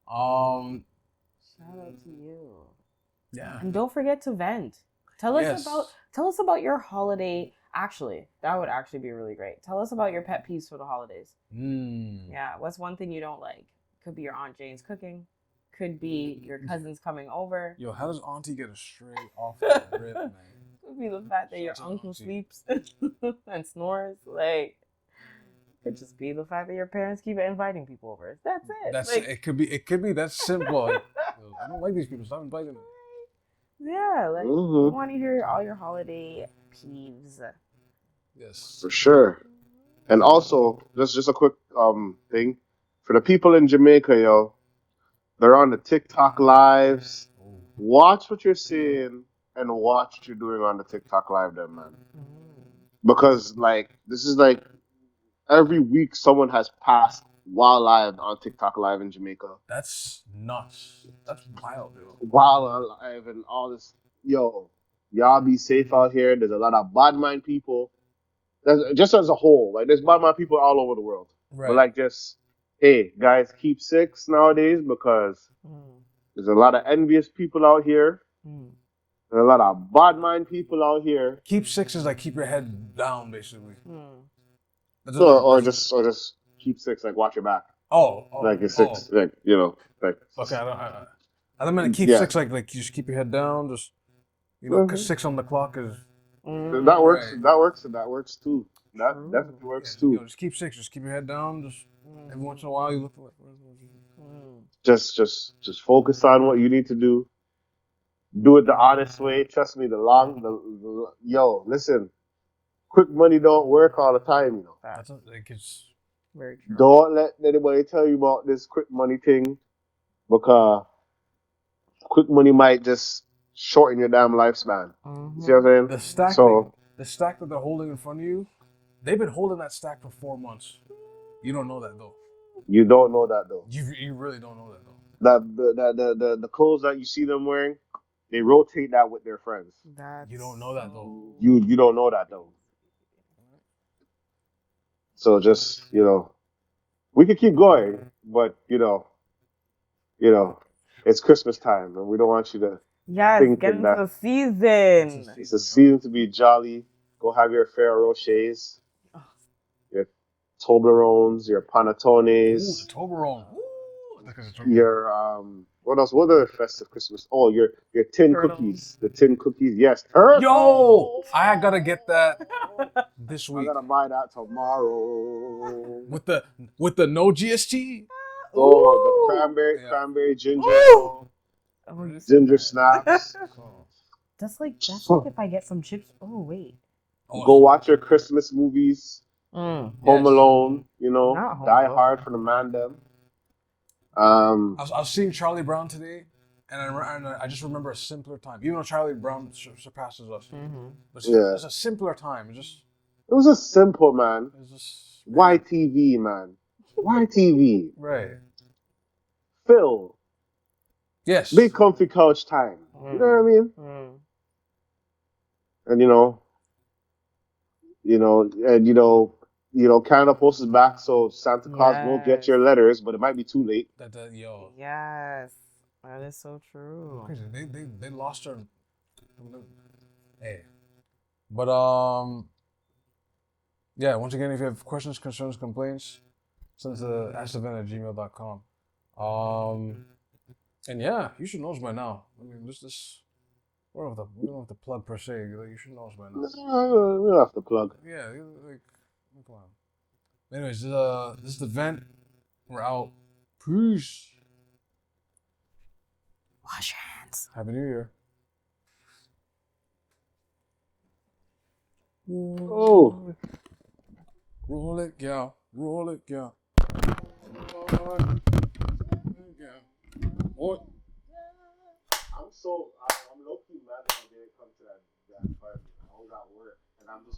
Shout out to you. Yeah. And don't forget to vent. Tell us about your holiday Actually, that would actually be really great. Tell us about your pet peeves for the holidays. Mm. Yeah, what's one thing you don't like? Could be your Aunt Jane's cooking. Could be your cousins coming over. Yo, how does Auntie get a straight off the rip, man? Could be the fact that your uncle sleeps and snores. Like, could just be the fact that your parents keep inviting people over. That's it. That's like, it. Could be that simple. Like, I don't like these people. Stop inviting them. yeah, like we want to hear all your holiday peeves. Yes, for sure. And also, just a quick thing for the people in Jamaica, yo. They're on the TikTok lives. Watch what you're seeing and watch what you're doing on the TikTok live, then, man. Because like this is like every week someone has passed while live on TikTok live in Jamaica. That's nuts. That's wild, dude. While live and all this, yo, y'all be safe out here. There's a lot of bad mind people. Just as a whole, like there's bad mind people all over the world. Right. But like just, hey guys, keep six nowadays because there's a lot of envious people out here. There's a lot of bad mind people out here. Keep six is like keep your head down, basically. Or just keep six, like watch your back. Like it's six, like like. Okay, I don't mean to keep six like you just keep your head down, just because 6 on the clock is. That works. Right. That works, and that works too. That definitely works too. Just keep six. Just keep your head down. Just every once in a while you look for Just focus on what you need to do. Do it the honest way. Trust me. Yo, listen. Quick money don't work all the time, you know. That's like it's very true. Don't let anybody tell you about this quick money thing, because quick money might just shorten your damn lifespan. You see what I'm saying? The stack that they're holding in front of you, they've been holding that stack for 4 months. You don't know that though. You don't know that though. You really don't know that though. The clothes that you see them wearing, they rotate that with their friends. You don't know that though. You don't know that though. So just, we could keep going, but it's Christmas time and we don't want you to think get into the season. It's a season to be jolly. Go have your Ferrero Rochers, your Toblerones, your Panettones. Ooh, the Toblerone. Your what else? What other festive Christmas? Oh, your tin cookies. The tin cookies. Yes. Yo, I gotta get that this week. I gotta buy that tomorrow. With the no GST. Oh, the cranberry ginger. Ginger snaps. That's like if I get some chips. Oh wait. Go watch your Christmas movies. Home Alone. Die Hard for the man them. I was seeing Charlie Brown today, and I just remember a simpler time. Even though Charlie Brown surpasses us, but it's a simpler time. It was a simple, man. YTV, man. YTV. Right. Phil. Yes. Big comfy couch time. You know what I mean? And Canada Post is back, so Santa Claus will get your letters, but it might be too late. Yes, that is so true. Crazy. They lost her. Hey, but yeah. Once again, if you have questions, concerns, complaints, send it to askthevent@gmail.com. And yeah, you should know us by now. I mean, this. We don't have to plug per se. You should know us by now. We don't have to plug. Yeah, like. Come on. Anyways, this is the vent. We're out. Peace. Wash your hands. Happy New Year. Oh. Roll it, gal. Roll it, gal. What? I'm low-key mad that I didn't come to that party. I was at work, and I'm just